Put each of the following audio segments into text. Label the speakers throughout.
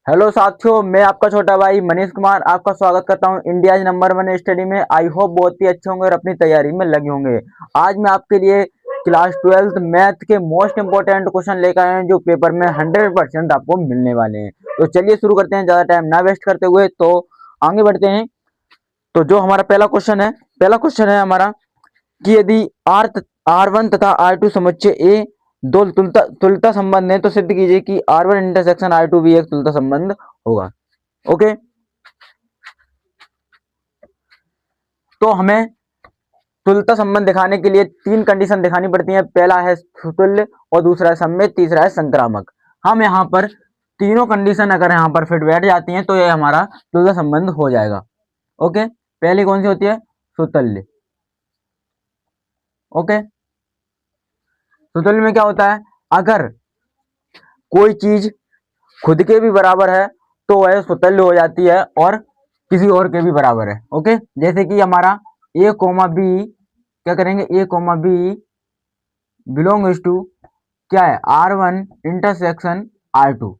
Speaker 1: Hello साथियों, मैं आपका छोटा भाई मनीष कुमार आपका स्वागत करता हूं इंडिया नंबर 1 स्टडी में। आई होप बहुत ही अच्छे होंगे और अपनी तैयारी में लगे होंगे। आज मैं आपके लिए क्लास 12th मैथ के मोस्ट इंपोर्टेंट क्वेश्चन लेकर आए हैं जो पेपर में 100% आपको मिलने वाले हैं। तो चलिए शुरू करते हैं, ज्यादा टाइम ना वेस्ट करते हुए। तो आगे बढ़ते हैं। तो जो हमारा पहला क्वेश्चन है हमारा कि यदि R1 तथा R2 समुच्चय ए दो तुल्यता संबंध है तो सिद्ध कीजिए कि R1 इंटरसेक्शन R2 भी एक तुल्यता संबंध होगा। ओके, तो हमें तुल्यता संबंध दिखाने के लिए तीन कंडीशन दिखानी पड़ती है। पहला है सुतुल्य और दूसरा है सममित, तीसरा है संक्रामक। हम यहाँ पर तीनों कंडीशन अगर यहाँ पर फिट बैठ जाती हैं तो ये हमारा तुल्यता संबंध हो जाएगा। ओके, पहली कौन सी होती है? सुतुल्य। ओके, सुतुल्य में क्या होता है? अगर कोई चीज खुद के भी बराबर है तो वह सुतुल्य हो जाती है और किसी और के भी बराबर है। ओके, जैसे कि हमारा ए कोमा बी, क्या करेंगे? A comma B belongs to क्या है? R1 intersection R2।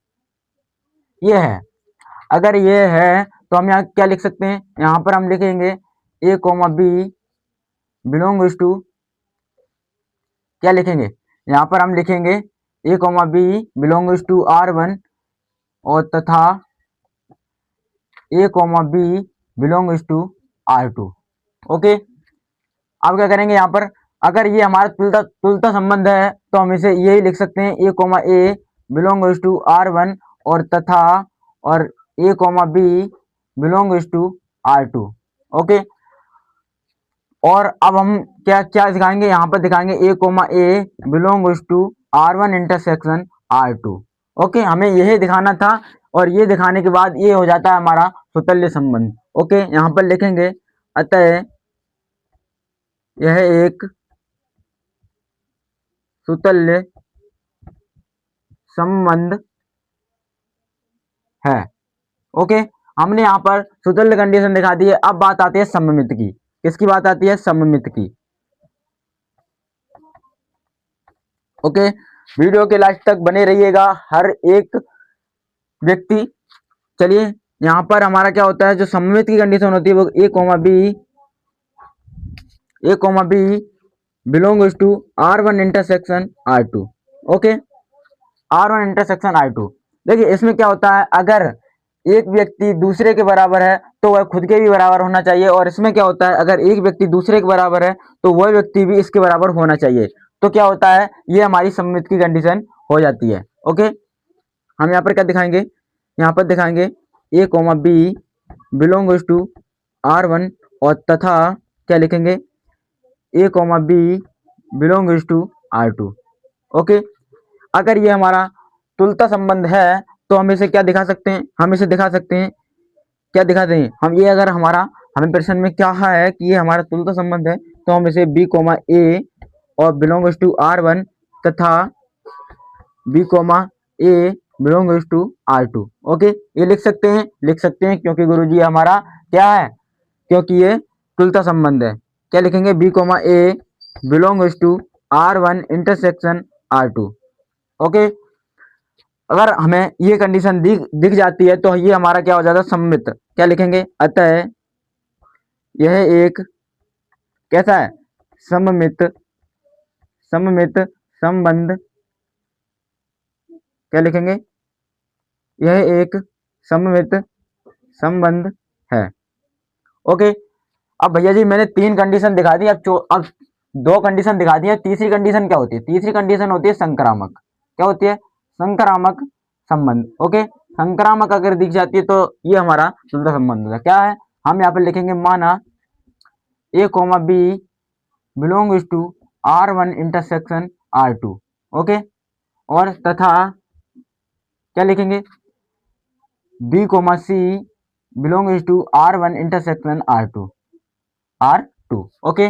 Speaker 1: ये है। अगर ये है तो हम यहाँ क्या लिख सकते हैं? यहाँ पर हम लिखेंगे A comma B belongs to, क्या लिखेंगे? यहाँ पर हम लिखेंगे A comma B belongs to R1 और तथा A comma B belongs to R2। Okay, अब क्या करेंगे? यहाँ पर अगर ये हमारा तुल्यता संबंध है तो हम इसे यही लिख सकते हैं A comma A belongs to R1 और तथा और A comma B belongs to R2। Okay, और अब हम क्या क्या दिखाएंगे? यहाँ पर दिखाएंगे A comma A belongs to R1 intersection R2। Okay, हमें यही दिखाना था और ये दिखाने के बाद ये हो जाता है हमारा सुतल्य संबंध। ओके, यहाँ पर लिखेंगे अतः यह एक सुतल्य संबंध है। ओके, हमने यहाँ पर सुतल्य कंडीशन दिखा दी है। अब बात आती है सममित की। किसकी बात आती है? सममित की। ओके, वीडियो के लास्ट तक बने रहिएगा हर एक व्यक्ति। चलिए, यहाँ पर हमारा क्या होता है? जो सममित की कंडीशन होती है वो A comma B belongs to R1 intersection R2। Okay, R1 intersection R2। देखिए इसमें क्या होता है? अगर एक व्यक्ति दूसरे के बराबर है तो वह खुद के भी बराबर होना चाहिए, और इसमें क्या होता है? अगर एक व्यक्ति दूसरे के बराबर है तो वह व्यक्ति भी इसके बराबर होना चाहिए। तो क्या होता है? ये हमारी सममित की कंडीशन हो जाती है। ओके, हम यहाँ पर क्या दिखाएंगे? यहाँ पर दिखाएंगे A comma B belongs to R1 और तथा क्या लिखेंगे? A comma B belongs to R2। Okay, अगर ये हमारा तुल्यता संबंध है तो हम इसे क्या दिखा सकते हैं? हम इसे दिखा सकते हैं, क्या दिखाते हैं हम? ये अगर हमारा हमें प्रश्न में क्या है कि ये हमारा तुल्यता संबंध है तो हम इसे बी कोमा ए और बिलोंग्स टू R1 तथा B comma A belongs to R2। Okay, ये लिख सकते हैं क्योंकि गुरुजी हमारा क्या है? क्योंकि ये तुल्यता संबंध है। क्या लिखेंगे? B comma A belongs to R1 intersection R2। Okay, अगर हमें ये कंडीशन दिख जाती है तो ये हमारा क्या हो जाता है? सममित। क्या लिखेंगे? अतः यह एक कैसा है? सममित सममित संबंध। क्या लिखेंगे? यह एक सममित संबंध है। ओके, अब भैया जी मैंने तीन कंडीशन दिखा दी। अब दो कंडीशन दिखा दी है। तीसरी कंडीशन क्या होती है? तीसरी कंडीशन होती है संक्रामक। क्या होती है? संक्रामक संबंध। ओके, संक्रामक अगर दिख जाती है तो ये हमारा तुल्यता संबंध होता है। क्या है? हम यहाँ पर लिखेंगे माना A comma B belongs to R1 intersection R2। Okay, और तथा क्या लिखेंगे? B comma C belongs to R1 intersection R2। Okay,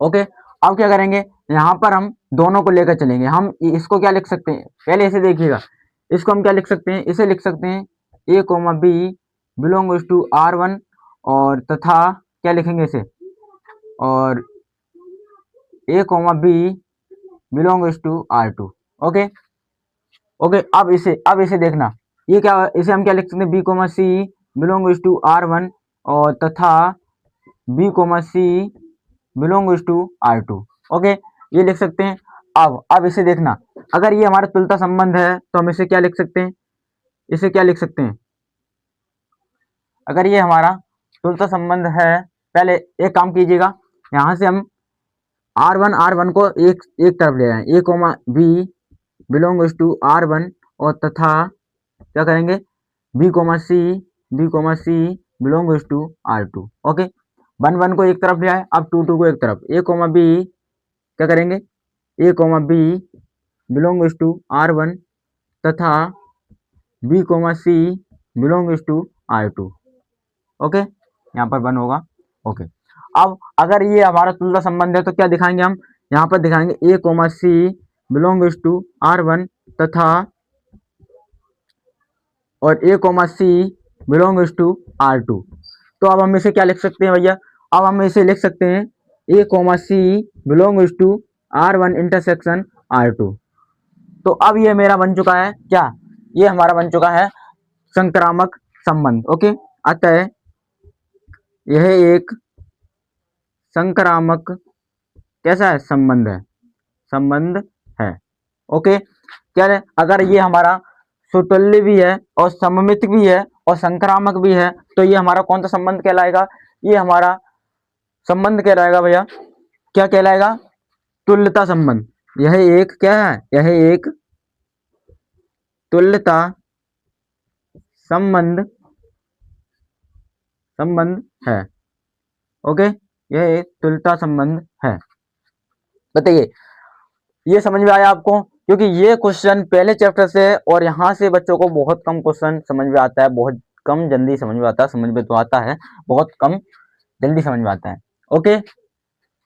Speaker 1: okay, अब क्या करेंगे? यहाँ पर हम दोनों को लेकर चलेंगे। हम इसको क्या लिख सकते हैं? पहले इसे देखिएगा। इसको हम क्या लिख सकते हैं? इसे लिख सकते हैं A comma B belongs to R1 और तथा क्या लिखेंगे इसे? और A comma B belongs to R2। Okay, okay, अब इसे देखना। ये क्या, इसे हम क्या लिख सकते हैं, B comma C belongs to R1 और तथा B comma C belongs to R2। Okay, ये लिख सकते हैं। अब इसे देखना, अगर ये हमारा तुल्यता संबंध है तो हम इसे क्या लिख सकते हैं, इसे क्या लिख सकते हैं, अगर ये हमारा तुल्यता संबंध है, पहले एक काम कीजिएगा, यहाँ से हम R1 को एक एक तरफ ले आए, A comma B belongs to R1 और तथा क्या करेंगे, B comma C belongs to R2। Okay, 1 को एक तरफ ले आए, अब 2 को एक तरफ, ए कोमा बी क्या करेंगे, A comma B belongs to R1 तथा B comma C belongs to R2। Okay, यहाँ पर 1 होगा। ओके, अब अगर ये हमारा तुल्यता संबंध है तो क्या दिखाएंगे हम, यहाँ पर दिखाएंगे A comma C belongs to R1 तथा और A comma C belongs to R2। तो अब हम इसे क्या लिख सकते हैं भैया, अब हम इसे लिख सकते हैं A comma C belongs to R1 intersection R2। तो अब ये मेरा बन चुका है क्या, ये हमारा बन चुका है संक्रामक संबंध। ओके, अतः यह एक संक्रामक कैसा है, संबंध है। ओके, क्या है, अगर ये हमारा सुतुल्य भी है और सममित भी है और संक्रामक भी है तो ये हमारा कौन सा संबंध कहलाएगा, ये हमारा संबंध कहलाएगा भैया, क्या कहलाएगा, तुल्यता संबंध। यह एक क्या है, यह एक तुल्यता संबंध है। ओके, यह एक तुल्यता संबंध है। बताइए, ये समझ में आया आपको, क्योंकि ये क्वेश्चन पहले चैप्टर से है और यहाँ से बच्चों को बहुत कम क्वेश्चन समझ में आता है, बहुत कम जल्दी समझ में आता है, समझ में तो आता है, बहुत कम जल्दी समझ में आता है। ओके,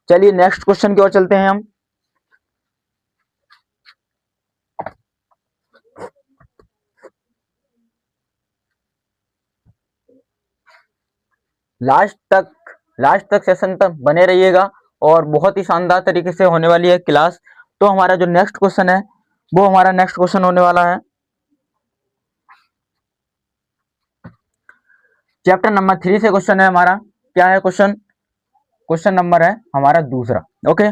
Speaker 1: चलिए नेक्स्ट क्वेश्चन की ओर चलते हैं हम। लास्ट तक सेशन तक बने रहिएगा और बहुत ही शानदार तरीके से होने वाली है क्लास। तो हमारा जो नेक्स्ट क्वेश्चन है वो हमारा नेक्स्ट क्वेश्चन होने वाला है चैप्टर नंबर 3 से क्वेश्चन है हमारा, क्या है क्वेश्चन नंबर है हमारा दूसरा। ओके,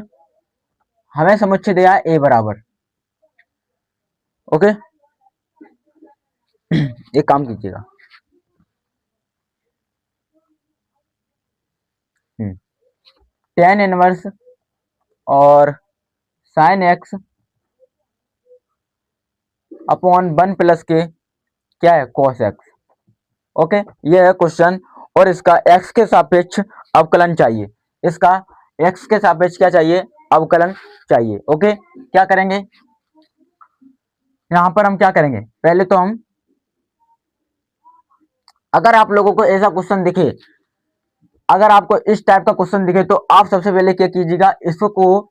Speaker 1: हमें समुच्चय दिया ए बराबर। ओके, एक काम कीजिएगा, tan इनवर्स और sin x अपॉन 1 प्लस के क्या है, cos x। ओके, ये है क्वेश्चन और इसका x के सापेक्ष अवकलन चाहिए, इसका x के सापेक्ष क्या चाहिए, अवकलन चाहिए। ओके, क्या करेंगे, यहां पर हम क्या करेंगे, पहले तो हम, अगर आप लोगों को ऐसा क्वेश्चन दिखे, अगर आपको इस टाइप का क्वेश्चन दिखे तो आप सबसे पहले क्या कीजिएगा, इसको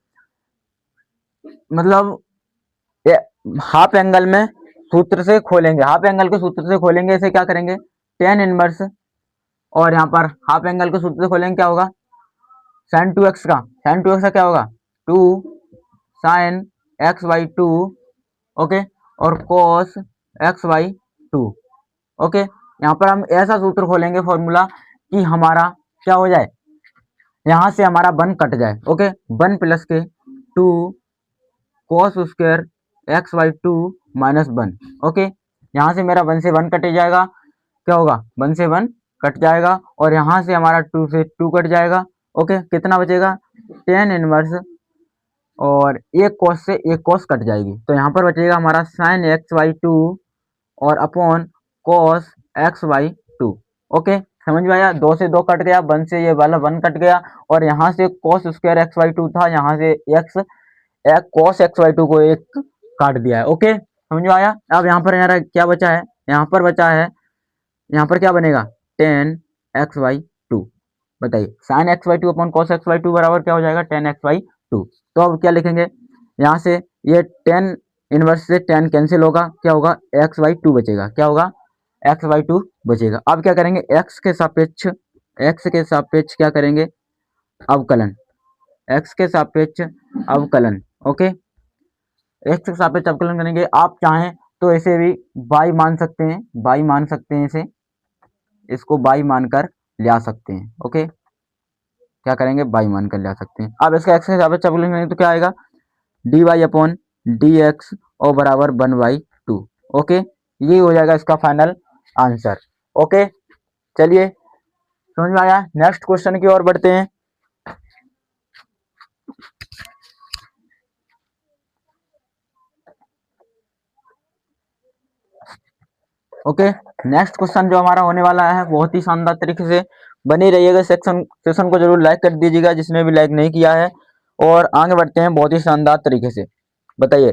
Speaker 1: मतलब हाफ एंगल में सूत्र से खोलेंगे, हाफ एंगल के सूत्र से खोलेंगे, इसे क्या करेंगे, tan इनवर्स और यहाँ पर हाफ एंगल के सूत्र से खोलेंगे, क्या होगा, sin 2x का क्या होगा, 2 sin x बाई 2। ओके, और cos x बाई 2। ओके, यहाँ पर हम ऐसा सूत्र खोलेंगे फॉर्मूला कि हमारा क्या हो जाए, यहाँ से हमारा 1 कट जाए। ओके, 1 प्लस के 2 cos square x by 2 minus 1। Okay, यहाँ से मेरा 1 से 1 कट जाएगा, क्या होगा, 1 से 1 कट जाएगा और यहाँ से हमारा 2 से 2 कट जाएगा। ओके, कितना बचेगा, tan इनवर्स और एक cos से एक cos कट जाएगी, तो यहाँ पर बचेगा हमारा sin x बाई 2 और upon cos x by 2। Okay, समझ में आया, 2 से 2 कट गया, 1 से ये वाला 1 कट गया और यहाँ से cos स्क्वायर x बाई 2 था, यहाँ से cos x बाई 2 को एक काट दिया है। ओके, समझ में आया। अब यहाँ पर यार क्या बचा है, यहाँ पर बचा है, यहाँ पर क्या बनेगा, tan x बाई 2। बताइए, sin x by 2 upon cos x by 2 बराबर क्या हो जाएगा, tan x बाई 2। तो अब क्या लिखेंगे, यहाँ से ये tan इनवर्स से tan कैंसिल होगा, क्या होगा, x बाई 2 बचेगा, क्या होगा, x बाई 2 बचेगा। अब क्या करेंगे, x के सापेक्ष क्या करेंगे, अवकलन, x के सापेक्ष अवकलन। ओके, x के सापेक्ष अवकलन करेंगे, आप चाहें तो इसे भी बाई मान सकते हैं, बाई मान सकते हैं इसे, इसको बाई मानकर ले आ सकते हैं। ओके, क्या करेंगे, बाई मानकर ले आ सकते हैं। अब इसका एक्स के हिसाब से चब लेंगे तो क्या आएगा, D Y upon D X और बराबर 1/2। ओके, ये हो जाएगा इसका फाइनल आंसर। ओके, चलिए समझ में आया। नेक्स्ट क्वेश्चन की ओर बढ़ते हैं। ओके, नेक्स्ट क्वेश्चन जो हमारा होने वाला है बहुत ही शानदार तरीके से बने रहिएगा। सेशन को जरूर लाइक कर दीजिएगा जिसने भी लाइक नहीं किया है, और आगे बढ़ते हैं बहुत ही शानदार तरीके से। बताइए,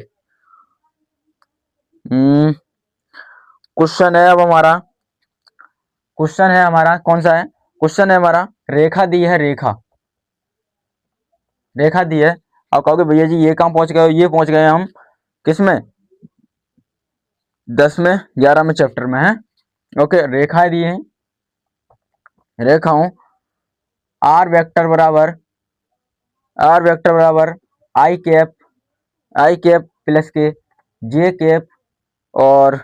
Speaker 1: क्वेश्चन है अब हमारा, क्वेश्चन है हमारा कौन सा है, क्वेश्चन है हमारा रेखा दी है, रेखा, रेखा दी है। आप कहोगे भैया जी ये कहाँ पहुंच गए, ये पहुंच गए हम किसमें, 10 में 11 में चैप्टर में है। ओके, रेखाएं दी हैं, रेखाओं आर वेक्टर बराबर, आर वेक्टर बराबर आई कैप, आई कैप प्लस के जे कैप और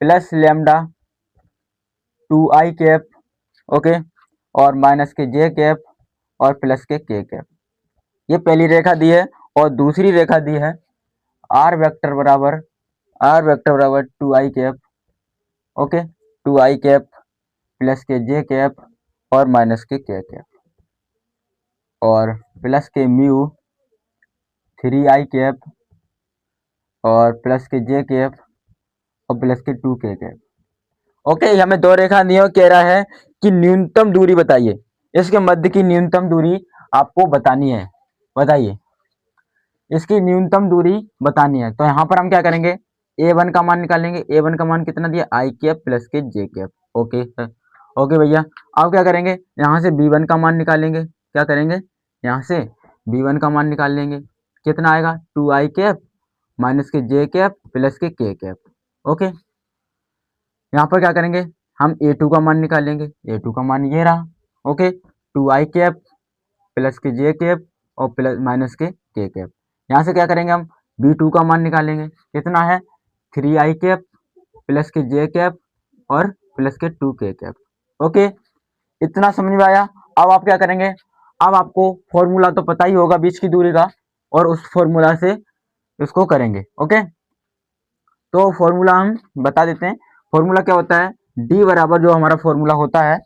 Speaker 1: प्लस लैम्डा 2 आई कैप, ओके, और माइनस के जे कैप और प्लस के कैप। ये पहली रेखा दी है। और दूसरी रेखा दी है आर वेक्टर बराबर, आर वेक्टर बराबर 2 आई कैप, ओके, 2 आई कैप प्लस के जे कैप और माइनस के कैप और प्लस के म्यू 3 आई कैप और प्लस के जे कैप और प्लस के 2 कैप। ओके, हमें दो रेखा दी है, कह रहा है कि न्यूनतम दूरी बताइए, इसके मध्य की न्यूनतम दूरी आपको बतानी है। बताइए, इसकी न्यूनतम दूरी बतानी है। तो यहाँ पर हम क्या करेंगे, a1 का मान निकालेंगे। a1 का मान कितना दिया, आई कैप प्लस के जे कैप। ओके, ओके भैया। अब क्या करेंगे, यहाँ से b1 का मान निकालेंगे। क्या करेंगे, यहाँ से b1 का मान निकाल लेंगे। कितना आएगा, 2 आई कैप माइनस के जे कैप प्लस के कैप। ओके, यहाँ पर क्या करेंगे, हम a2 का मान निकालेंगे। a2 का मान ये रहा, ओके, 2 आई कैप प्लस के जे कैप और प्लस माइनस के कैप। यहाँ से क्या करेंगे, हम b2 का मान निकालेंगे। कितना है, 3 आई कैप प्लस के जे कैप और प्लस के 2 कैप। ओके, इतना समझ में आया। अब आप क्या करेंगे, अब आपको फॉर्मूला तो पता ही होगा बीच की दूरी का, और उस फॉर्मूला से इसको करेंगे। ओके, तो फॉर्मूला हम बता देते हैं। फॉर्मूला क्या होता है, डी बराबर जो हमारा फॉर्मूला होता है,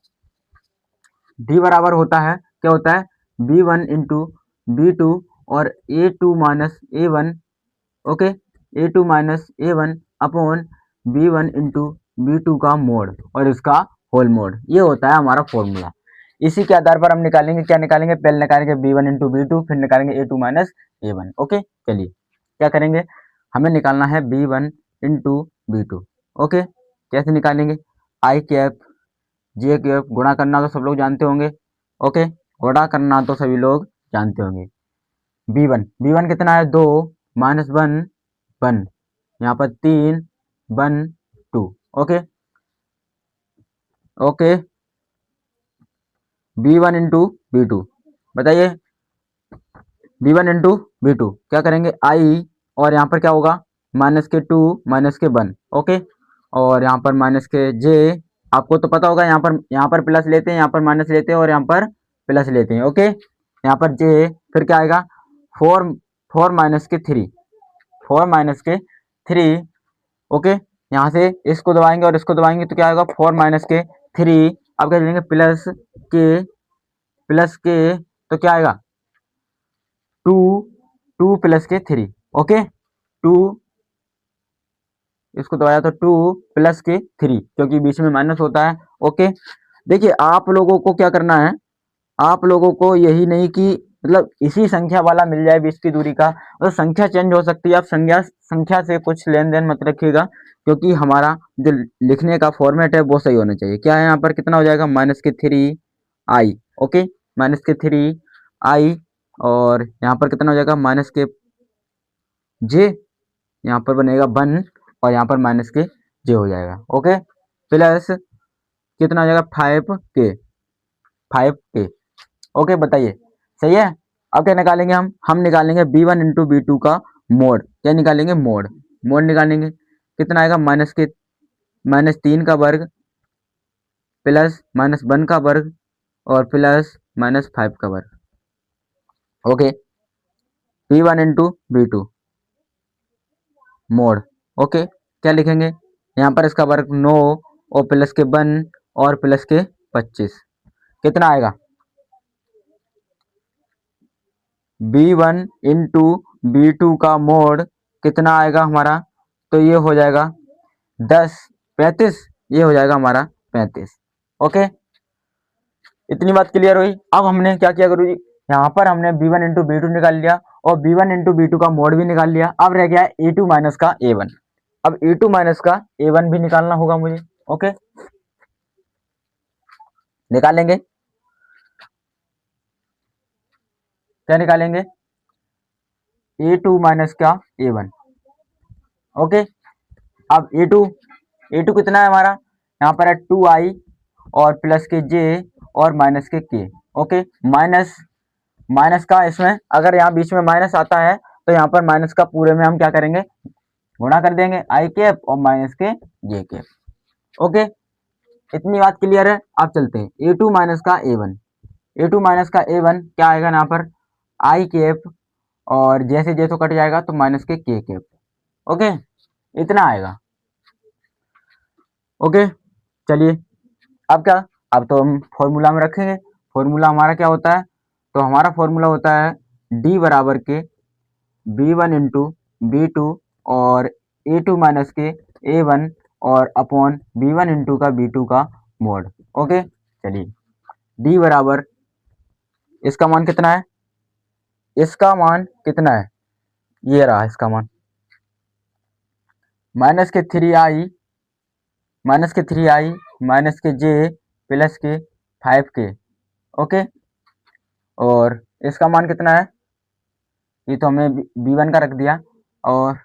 Speaker 1: डी बराबर होता है, क्या होता है, b1 इंटू b2 और a2 minus a1, okay, a2 minus a1 upon b1 into b2 का मोड और इसका होल मोड। ये होता है हमारा फॉर्मूला। इसी के आधार पर हम निकालेंगे, क्या निकालेंगे, पहले निकालेंगे b1 इंटू b2, फिर निकालेंगे a2 माइनस a1। ओके, चलिए क्या करेंगे, हमें निकालना है b1 इंटू b2। ओके, कैसे निकालेंगे, आई कैप जे कैप, गुणा करना तो सब लोग जानते होंगे। ओके, गुणा करना तो सभी लोग जानते होंगे। b1 कितना है, 2 माइनस 1 1, यहाँ पर 3 1 2। Okay, okay, b1 into b2, बताइए, b1 इंटू b2 क्या करेंगे, आई, और यहाँ पर क्या होगा, माइनस के 2 माइनस के 1। ओके, और यहाँ पर माइनस के जे, आपको तो पता होगा, यहाँ पर प्लस लेते हैं, यहाँ पर माइनस लेते हैं और यहाँ पर प्लस लेते हैं। ओके, यहाँ पर जे, फिर क्या आएगा, 4 माइनस के 3, 4 माइनस के 3। ओके, यहाँ से इसको दबाएंगे और इसको दबाएंगे तो क्या आएगा, 4 माइनस के 3। अब क्या लेंगे, प्लस के तो क्या आएगा, 2 प्लस के 3। ओके, 2, इसको दबाया तो 2 प्लस के 3, क्योंकि बीच में माइनस होता है। ओके, देखिए आप लोगों को क्या करना है, आप लोगों को यही नहीं कि मतलब इसी संख्या वाला मिल जाए बीच की दूरी का, और संख्या चेंज हो सकती है। आप संख्या से कुछ लेन देन मत रखिएगा, क्योंकि हमारा जो लिखने का फॉर्मेट है वो सही होना चाहिए। क्या है यहाँ पर, कितना हो जाएगा, माइनस के 3 आई। ओके, माइनस के 3 आई, और यहाँ पर कितना हो जाएगा, माइनस के जे, यहाँ पर बनेगा 1 और यहाँ पर माइनस के जे हो जाएगा। ओके, प्लस कितना हो जाएगा, 5 के। ओके, बताइए सही है। अब क्या निकालेंगे, हम निकालेंगे b1 इंटू b2 का मोड। क्या निकालेंगे, मोड निकालेंगे। कितना आएगा, -3 का वर्ग प्लस -1 का वर्ग और प्लस -5 का वर्ग। Okay, P1 into B2 mode. Okay, क्या लिखेंगे यहाँ पर, इसका वर्ग 9 और प्लस के 1 और प्लस के 25 कितना आएगा, B1 इंटू B2 का मोड कितना आएगा हमारा, तो ये हो जाएगा 10 35, ये हो जाएगा हमारा 35। ओके, इतनी बात क्लियर हुई। अब हमने क्या किया गुरु जी, यहाँ पर हमने B1 इंटू B2 निकाल लिया और B1 इंटू B2 का मोड भी निकाल लिया। अब रह गया E2 माइनस का A1। अब E2 माइनस का A1 भी निकालना होगा मुझे। ओके, निकालेंगे, क्या निकालेंगे, A2 माइनस का A1। ओके, अब A2 कितना है हमारा, यहाँ पर है 2i और प्लस के j और माइनस के k। ओके, माइनस का इसमें अगर यहाँ बीच में माइनस आता है तो यहाँ पर माइनस का पूरे में हम क्या करेंगे, गुणा कर देंगे i कैप और माइनस के j कैप। ओके, इतनी बात क्लियर है। अब चलते हैं A2 माइनस का A1। A2 माइनस का A1 क्या आएगा यहाँ पर, i कैप और जैसे जैसे कट जाएगा तो माइनस के k कैप। ओके, इतना आएगा। ओके, चलिए अब क्या, अब तो हम फॉर्मूला में रखेंगे। फॉर्मूला हमारा क्या होता है, तो हमारा फॉर्मूला होता है D बराबर के B1 इंटू B2 और A2 माइनस के A1 और अपॉन B1 इंटू का B2 का मोड। ओके, चलिए D बराबर, इसका मान कितना है, इसका मान कितना है, ये रहा इसका मान, माइनस के 3i माइनस के j प्लस के 5k। ओके, और इसका मान कितना है, ये तो हमने B1 का रख दिया और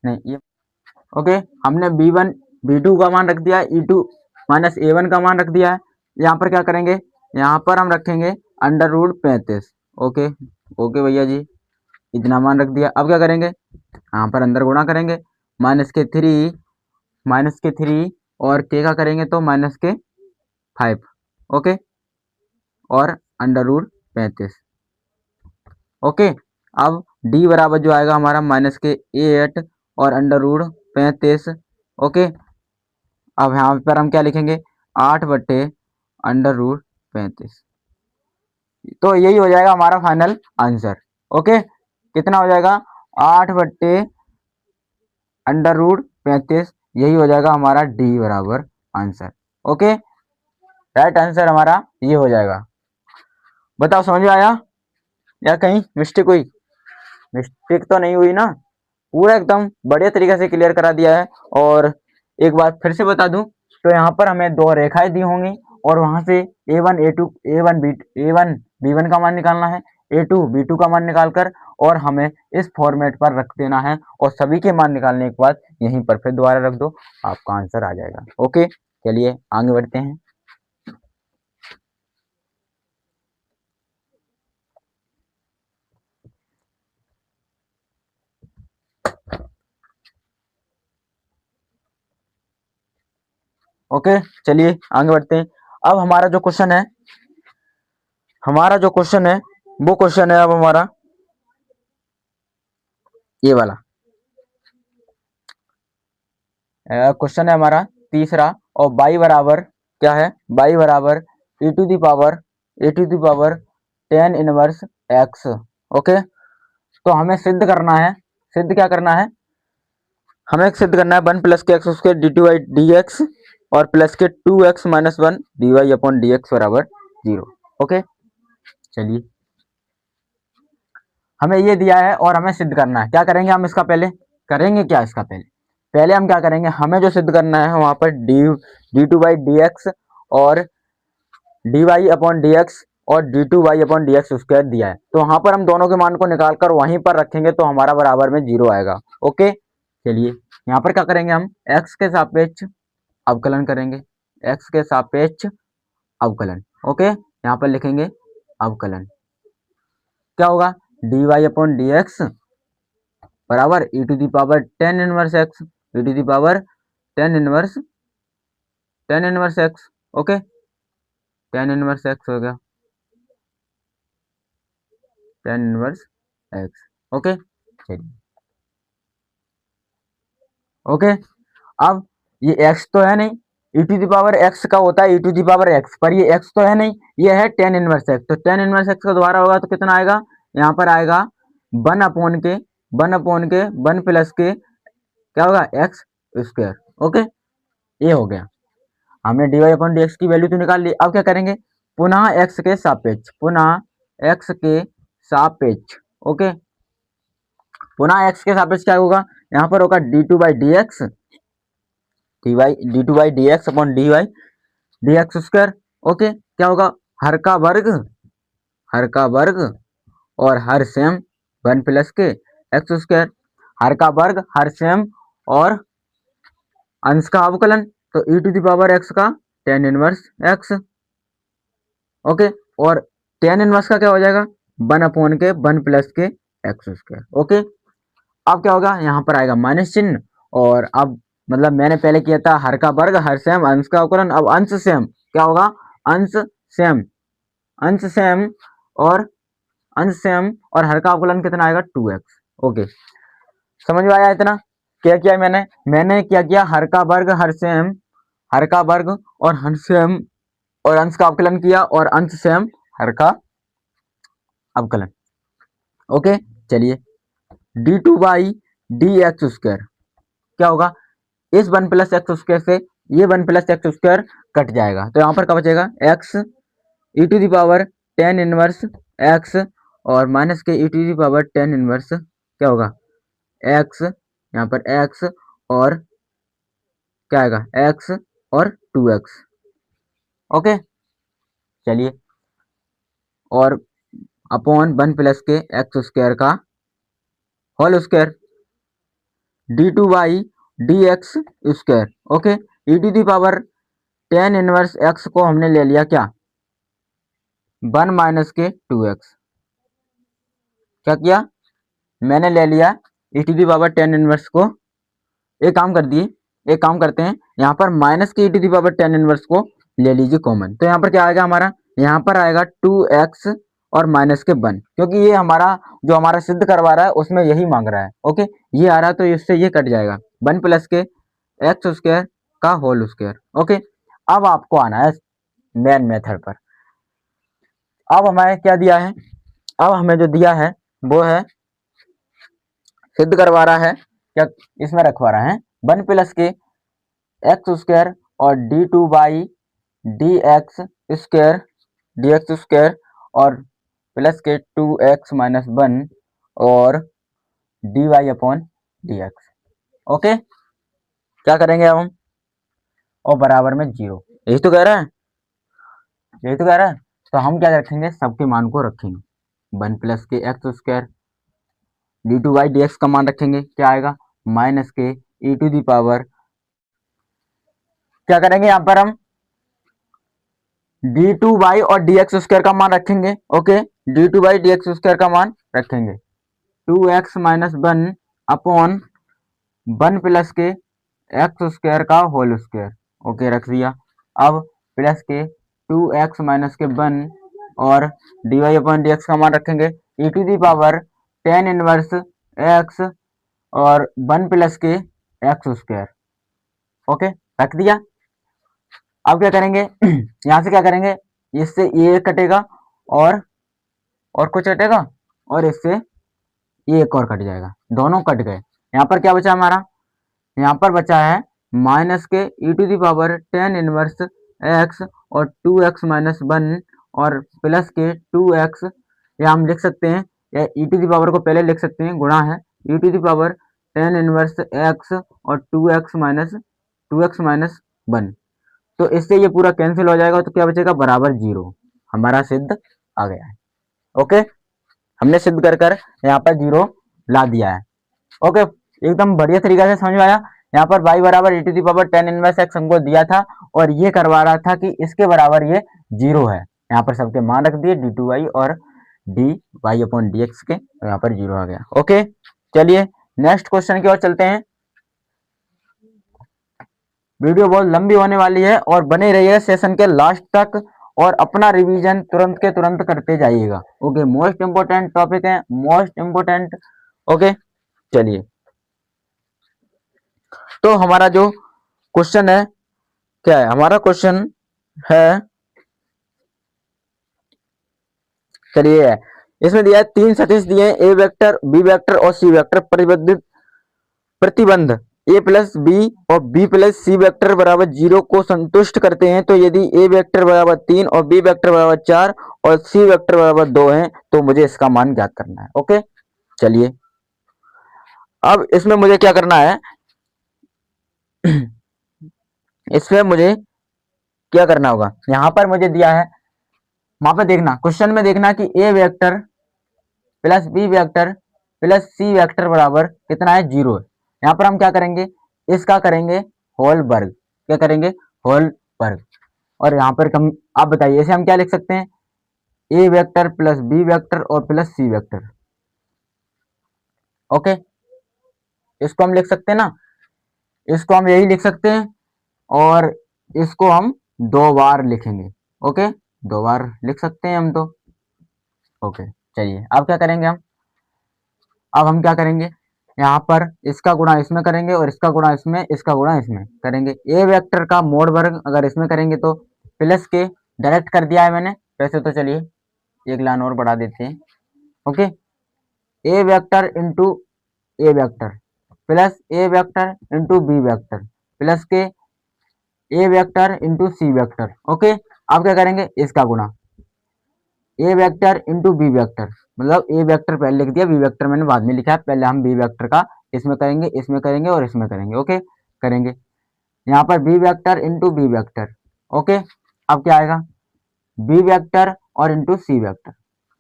Speaker 1: नहीं ये, ओके, हमने B1 B2 का मान रख दिया, E2 माइनस A1 का मान रख दिया है। यहाँ पर क्या करेंगे, यहाँ पर हम रखेंगे √35। ओके ओके भैया जी, इतना मान रख दिया। अब क्या करेंगे, यहाँ पर अंदर गुणा करेंगे, माइनस के 3 और k का करेंगे तो -5। ओके, और √35। ओके, अब D बराबर जो आएगा हमारा -8 और √35। ओके, अब यहाँ पर हम क्या लिखेंगे, 8/√35। तो यही हो जाएगा हमारा फाइनल आंसर। ओके, कितना हो जाएगा, 8/√35, यही हो जाएगा हमारा D बराबर आंसर। ओके, राइट आंसर हमारा ये हो जाएगा। बताओ समझ में आया या कहीं मिस्टेक हुई, मिस्टेक तो नहीं हुई ना, पूरा एकदम बढ़िया तरीके से क्लियर करा दिया है। और एक बात फिर से बता दूं, तो यहाँ पर हमें दो रेखाएं दी होंगी और वहां से A1 B1 का मान निकालना है, A2 B2 का मान निकालकर और हमें इस फॉर्मेट पर रख देना है और सभी के मान निकालने के बाद यहीं पर फिर दोबारा रख दो, आपका आंसर आ जाएगा। ओके, चलिए आगे बढ़ते हैं। ओके, चलिए आगे बढ़ते हैं। अब हमारा जो क्वेश्चन है, वो क्वेश्चन है अब हमारा ये वाला क्वेश्चन है हमारा तीसरा। और y बराबर क्या है, y बराबर e to the power 10 inverse x। Okay, तो हमें सिद्ध करना है, सिद्ध क्या करना है, हमें सिद्ध करना है 1 प्लस के एक्स स्क्वायर dy/dx और प्लस के 2x माइनस 1 dy/dx बराबर 0। ओके, चलिए हमें ये दिया है और हमें सिद्ध करना है। क्या करेंगे हम, इसका पहले करेंगे क्या, इसका पहले हम क्या करेंगे, हमें जो सिद्ध करना है वहां पर d2/dx और dy/dx और d2/dx स्क्वायर दिया है, तो वहां पर हम दोनों के मान को निकालकर वहीं पर रखेंगे तो हमारा बराबर में 0 आएगा। ओके, चलिए यहाँ पर क्या करेंगे, हम x के सापेक्ष अवकलन करेंगे, x के सापेक्ष अवकलन। ओके, यहाँ पर लिखेंगे अवकलन, क्या होगा dy/dx बराबर e to the power 10 inverse x। e to the power ten inverse X. Okay, ten inverse X हो गया, टेन इनवर्स एक्स। ओके चलिए, ओके। अब ये x तो है नहीं, e to the power x का होता है e to the power x, पर ये x तो है नहीं, ये है टेन इनवर्स x। तो टेन इनवर्स x का दोबारा होगा तो कितना आएगा, यहाँ पर आएगा वन अपॉन के वन प्लस के क्या होगा एक्स स्क्वायर। ओके, ये हो गया, हमने D Y upon D X की वैल्यू तो निकाल ली। अब क्या करेंगे, पुनः x के सापेक्ष, पुनः x के सापेक्ष। ओके, पुनः x के सापेक्ष क्या होगा, यहाँ पर होगा D two by D X, D two by D X upon D Y D X square. Okay, क्या होगा, हर का वर्ग और हर सेम वन प्लस के एक्स स्क्वायर, हर का वर्ग हर सेम और अंश का अवकलन, तो e to the power X का टेन इनवर्स एक्स। ओके, और टेन इनवर्स का क्या हो जाएगा, वन अपॉन के वन प्लस के एक्स स्क्वायर। ओके, अब क्या होगा, यहाँ पर आएगा माइनस चिन्ह, और अब मतलब मैंने पहले किया था हर का वर्ग हर सेम अंश का अवकलन, अब अंश सेम क्या होगा, अंश सेम और हर का अवकलन कितना आएगा, 2x। ओके, समझ में आया इतना। क्या किया मैंने क्या किया, हर का वर्ग और हर सेम और अंश का अवकलन किया, और अंश सेम हर का अवकलन। ओके चलिए, D two by D X square क्या होगा, इस वन प्लस एक्स स्क्वायर से ये one plus X square cut जाएगा, तो यहाँ पर क्या बचेगा, X E to the power ten inverse X और minus K E to the power ten inverse क्या होगा, एक्स, यहाँ पर एक्स और क्या आएगा, एक्स और 2x। ओके चलिए, और अपॉन वन प्लस के एक्स स्क्वायर का whole square, D two by D X square. Okay, E to the power ten inverse X को हमने ले लिया क्या, वन माइनस के 2x। क्या किया, मैंने ले लिया E to the power ten inverse को, एक काम करते हैं, यहाँ पर minus K E to the power ten inverse को ले लीजिए कॉमन, तो यहाँ पर क्या आएगा हमारा, यहाँ पर आएगा 2x और माइनस के 1, क्योंकि ये जो हमारा सिद्ध करवा रहा है उसमें यही मांग रहा है। ओके, ये आ रहा है तो इससे ये कट जाएगा, वन प्लस के एक्स स्क्वायर का होल स्क्वायर। ओके, अब आपको आना है मेन मेथड पर। अब हमें क्या दिया है, अब हमें जो दिया है वो है, सिद्ध करवा रहा है क्या, इसमें रखवा रहा है वन प्लस के एक्स स्क्वायर और D two by D X square और प्लस के 2x माइनस 1 और D Y upon D X. Okay, क्या करेंगे अब हम, और बराबर में 0, यही तो कह रहा है, तो हम क्या रखेंगे, सबके मान को रखेंगे, वन प्लस के X square D two by D X का मान रखेंगे, क्या आएगा, minus K E to the power, क्या करेंगे यहाँ पर हम डी टू बाई और डी एक्स स्क्वायर का मान रखेंगे। Okay, D two by D X square का मान रखेंगे 2x minus 1 upon one plus के एक्स स्क्वायर का होल स्क्वायर। ओके, रख दिया। अब प्लस के 2x माइनस के 1 और D Y upon D X का मान रखेंगे E to the power ten inverse X और वन प्लस के एक्स स्क्वायर। ओके, रख दिया। अब क्या करेंगे यहाँ से क्या करेंगे, इससे ये कटेगा और कुछ कटेगा, और इससे ये एक और कट जाएगा, दोनों कट गए। यहाँ पर क्या बचा हमारा, यहाँ पर बचा है minus K E to the power ten inverse X और 2x माइनस 1 और प्लस के 2x, या हम लिख सकते हैं, या ई टू दी पावर को पहले लिख सकते हैं, गुणा है E to the power ten inverse X और 2x माइनस 1, तो इससे ये पूरा कैंसिल हो जाएगा, तो क्या बचेगा, बराबर 0। हमारा सिद्ध आ गया है। ओके, हमने सिद्ध कर यहाँ पर 0 ला दिया है। ओके, एकदम बढ़िया तरीका से समझ में आया। यहाँ पर y बराबर E to the power ten inverse X हमको दिया था, और ये करवा रहा था कि इसके बराबर ये 0 है। यहाँ पर सबके मान रख दिए डी टू वाई और D Y upon D X के, तो यहाँ पर 0 आ गया। ओके, चलिए नेक्स्ट क्वेश्चन की ओर चलते हैं। वीडियो बहुत लंबी होने वाली है और बने रहिएगा सेशन के लास्ट तक और अपना रिवीजन तुरंत के तुरंत करते जाइएगा। ओके, मोस्ट इंपोर्टेंट टॉपिक है, मोस्ट इंपोर्टेंट। ओके, चलिए, तो हमारा जो क्वेश्चन है, क्या है हमारा क्वेश्चन है, चलिए है, इसमें दिया है 3 सदिश दिए हैं, ए वेक्टर, बी वेक्टर और सी वेक्टर प्रतिबंध ए प्लस बी और बी प्लस सी वेक्टर बराबर 0 को संतुष्ट करते हैं, तो यदि ए वेक्टर बराबर 3 और बी वेक्टर बराबर 4 और सी वेक्टर बराबर 2 है तो मुझे इसका मान ज्ञात करना है। ओके, चलिए, अब इसमें मुझे क्या करना है इसमें मुझे क्या करना होगा, यहां पर मुझे दिया है, वहां पर देखना, क्वेश्चन में देखना कि A vector plus B vector plus C vector बराबर कितना है, 0 है। यहाँ पर हम क्या करेंगे, इसका करेंगे होल वर्ग, क्या करेंगे, होल वर्ग। और यहाँ पर हम, आप बताइए इसे हम क्या लिख सकते हैं, ए वेक्टर प्लस बी वेक्टर और प्लस सी वेक्टर। ओके, इसको हम लिख सकते हैं ना, इसको हम यही लिख सकते हैं और इसको हम 2 बार लिखेंगे। ओके, 2 बार लिख सकते हैं हम तो। ओके, चलिए, अब क्या करेंगे हम, अब हम क्या करेंगे, यहाँ पर इसका गुणा इसमें करेंगे और इसका गुणा इसमें, इसका गुणा इसमें करेंगे। ए वेक्टर का मोड वर्ग अगर इसमें करेंगे तो प्लस के, डायरेक्ट कर दिया है मैंने वैसे तो, चलिए एक लाइन और बढ़ा देते हैं। Okay, A vector into A vector plus A vector into B vector plus K A vector into C vector. Okay, अब क्या करेंगे, इसका गुणा A vector into B vector, मतलब ए वेक्टर पहले लिख दिया, बी वेक्टर मैंने बाद में लिखा है, पहले हम बी वेक्टर का इसमें करेंगे, इसमें करेंगे और इसमें करेंगे। ओके, करेंगे यहाँ पर B vector into B vector. Okay, अब क्या आएगा, बी वेक्टर और इंटू सी वेक्टर।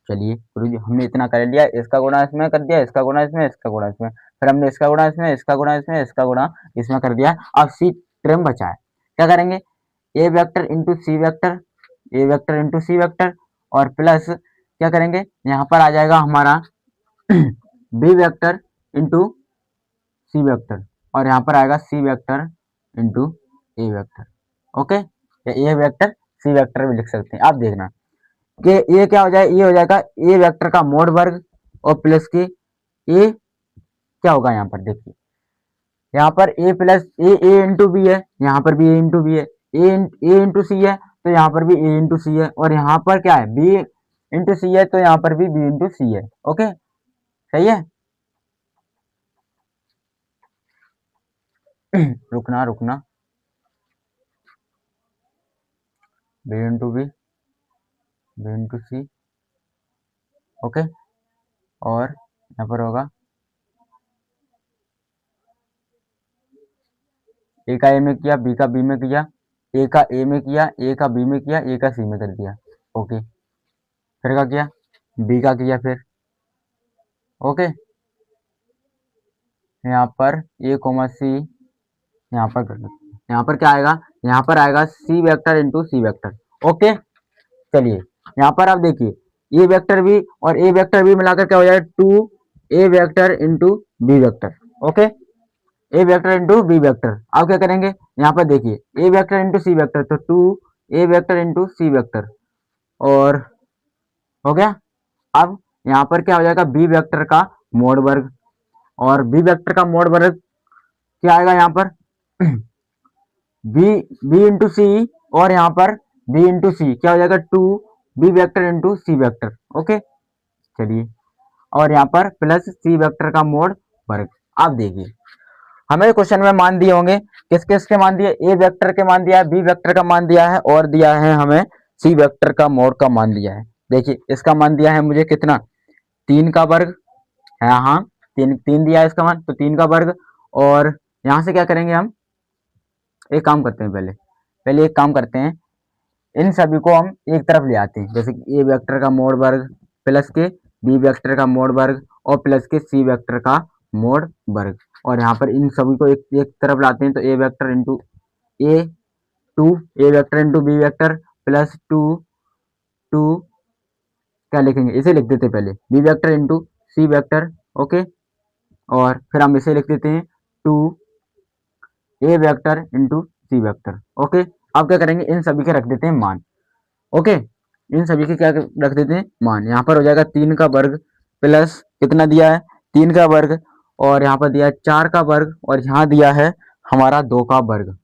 Speaker 1: चलिए गुरु जी, हमने इतना कर लिया, इसका गुणा इसमें कर दिया, इसका गुणा इसमें, इसका गुणा इसमें, फिर हमने इसका गुणा इसमें, इसका गुणा इसमें, इसका गुणा इसमें कर दिया। अब सी टर्म बचा है, क्या करेंगे, ए वेक्टर इंटू सी वेक्टर, ए वेक्टर इंटू सी वेक्टर और प्लस क्या करेंगे, यहाँ पर आ जाएगा हमारा B vector into C vector और यहाँ पर आएगा C vector into A vector. Okay, या ए वेक्टर सी वेक्टर भी लिख सकते हैं। आप देखना कि ये क्या हो जाए, ये हो जाएगा ए वेक्टर का मोड वर्ग और प्लस के ए क्या होगा, यहाँ पर देखिए, यहाँ पर ए प्लस ए इंटू बी है, यहाँ पर भी ए इंटू बी है, ए इंटू सी है तो यहाँ पर भी ए इंटू सी है, और यहाँ पर क्या है, बी इंटू सी है तो यहाँ पर भी बी इंटू सी है। ओके, सही है। रुकना रुकना, B into B, B into C. Okay, और यहाँ पर होगा ए का ए में किया, बी का बी में किया, ए का ए में किया, ए का बी में किया, ए का सी में कर दिया। ओके, फिर का किया, बी का किया, फिर ओके, यहाँ पर ए कोमा सी यहाँ पर कर दो, यहाँ पर क्या आएगा, यहाँ पर आएगा C vector into C vector. Okay, चलिए यहाँ पर आप देखिए ए वेक्टर भी और ए वेक्टर भी मिलाकर क्या हो जाएगा, 2 A vector into B vector. Okay, A vector into B vector. अब क्या करेंगे, यहाँ पर देखिए A vector into C vector, तो 2 A vector into C vector और हो गया। अब यहाँ पर क्या हो जाएगा, बी वेक्टर का मोड वर्ग, और बी वेक्टर का मोड वर्ग क्या आएगा यहाँ पर बी बी इंटू सी, और यहाँ पर बी इंटू सी क्या हो जाएगा, 2 B vector into C vector. Okay, चलिए, और यहाँ पर प्लस सी वेक्टर का मोड वर्ग। आप देखिए हमें क्वेश्चन में मान दिए होंगे, किस किस के मान दिए, ए वेक्टर के मान दिया है, बी वेक्टर का मान दिया है और दिया है हमें सी वेक्टर का मोड का मान दिया है। देखिए इसका मान दिया है मुझे कितना, 3 का वर्ग है, हाँ 3 दिया है इसका मान, तो 3 का वर्ग। और यहाँ से क्या करेंगे हम, एक काम करते हैं, पहले पहले एक काम करते हैं, इन सभी को हम एक तरफ ले आते हैं, जैसे कि ए वेक्टर का मोड वर्ग प्लस के बी वेक्टर का मोड वर्ग और प्लस के सी वेक्टर का मोड वर्ग, और यहाँ पर इन सभी को एक एक तरफ लाते हैं, तो A vector into A 2 A vector into B vector plus 2 क्या लिखेंगे, इसे लिख देते हैं पहले B vector into C vector. Okay, और फिर हम इसे लिख देते हैं 2 A vector into C vector. Okay, अब क्या करेंगे, इन सभी के रख देते हैं मान। ओके, इन सभी के क्या रख देते हैं मान। यहाँ पर हो जाएगा 3 का वर्ग प्लस कितना दिया है 3 का वर्ग, और यहाँ पर दिया है 4 का वर्ग, और यहाँ दिया है हमारा 2 का वर्ग।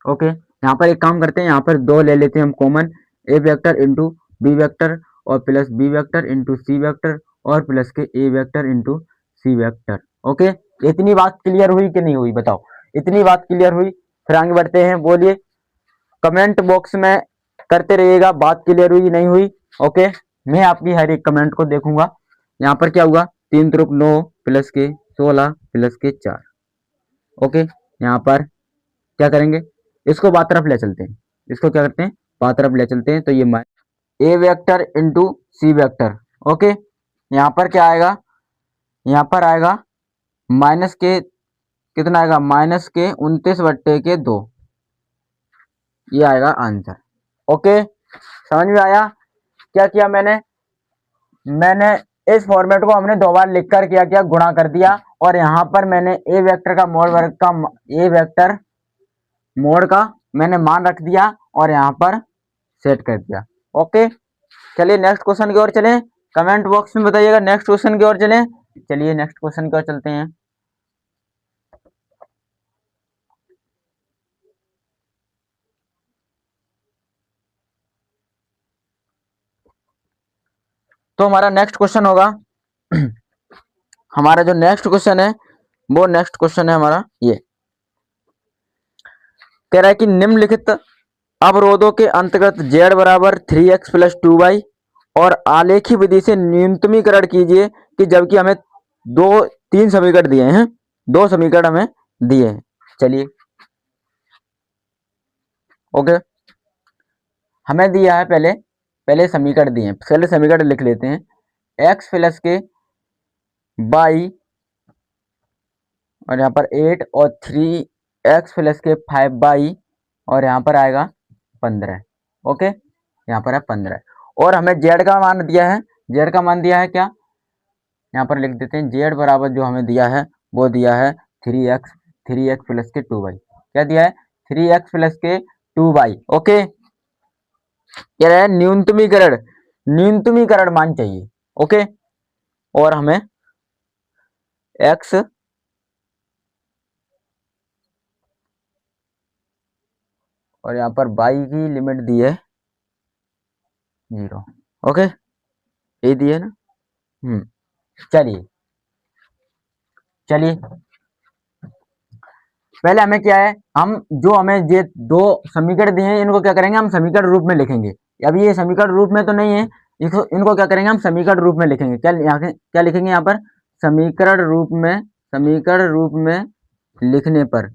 Speaker 1: ओके, यहाँ पर एक काम करते हैं, यहाँ पर 2 ले लेते हैं हम कॉमन, ए वेक्टर इंटू बी वेक्टर और plus B vector into C vector और plus K A vector into C vector. Okay, इतनी बात क्लियर हुई कि नहीं हुई बताओ, इतनी बात क्लियर हुई? फिर आगे बढ़ते हैं, बोलिए कमेंट बॉक्स में करते रहिएगा, बात क्लियर हुई नहीं हुई। ओके, मैं आपकी हर एक कमेंट को देखूंगा। यहाँ पर क्या हुआ, 3 त्रिक 9 प्लस के 16 प्लस के 4। ओके, यहाँ पर क्या करेंगे, इसको बात तरफ ले चलते हैं, इसको क्या करते हैं बात तरफ ले चलते हैं, तो ये ए vector into C vector. Okay, यहाँ पर क्या आएगा, यहाँ पर आएगा माइनस के कितना आएगा, माइनस के 29/2, ये आएगा आंसर। ओके, समझ में आया? क्या किया मैंने इस फॉर्मेट को हमने 2 बार लिखकर क्या गुणा कर दिया, और यहाँ पर मैंने ए वेक्टर का मोड वर्ग का ए वेक्टर मोड का मैंने मान रख दिया और यहाँ पर सेट कर दिया। ओके, चलिए नेक्स्ट क्वेश्चन की ओर चलें, कमेंट बॉक्स में बताइएगा नेक्स्ट क्वेश्चन की ओर चलें। चलिए नेक्स्ट क्वेश्चन की ओर चलते हैं। तो हमारा नेक्स्ट क्वेश्चन होगा हमारा जो नेक्स्ट क्वेश्चन है वो नेक्स्ट क्वेश्चन है हमारा ये, कह रहा है कि निम्नलिखित अवरोधों के अंतर्गत z बराबर 3x प्लस 2y और आलेखी विधि से न्यूनतमीकरण कीजिए कि जबकि हमें 3 समीकरण दिए हैं, 2 समीकरण हमें दिए हैं। चलिए ओके, हमें दिया है पहले समीकरण दिए हैं, पहले समीकरण लिख लेते हैं, x प्लस के y और यहाँ पर 8 और 3x प्लस के 5y और यहाँ पर आएगा 15। ओके, यहाँ पर है 15 और हमें z का मान दिया है, z का मान दिया है क्या, यहाँ पर लिख देते हैं z बराबर जो हमें दिया है वो दिया है 3x प्लस के 2y। क्या दिया है 3x प्लस के 2y। ओके, कह रहा है न्यूनतमीकरण मान चाहिए। ओके, और हमें x और यहाँ पर y की लिमिट दी है 0। ओके, ये दी है ना। चलिए पहले हमें क्या है, हम जो हमें ये 2 समीकरण दिए हैं इनको क्या करेंगे, हम समीकरण रूप में लिखेंगे। अब ये समीकरण रूप में तो नहीं है, इनको क्या करेंगे, हम समीकरण रूप में लिखेंगे। क्या लिखेंगे यहाँ पर, समीकरण रूप में लिखने पर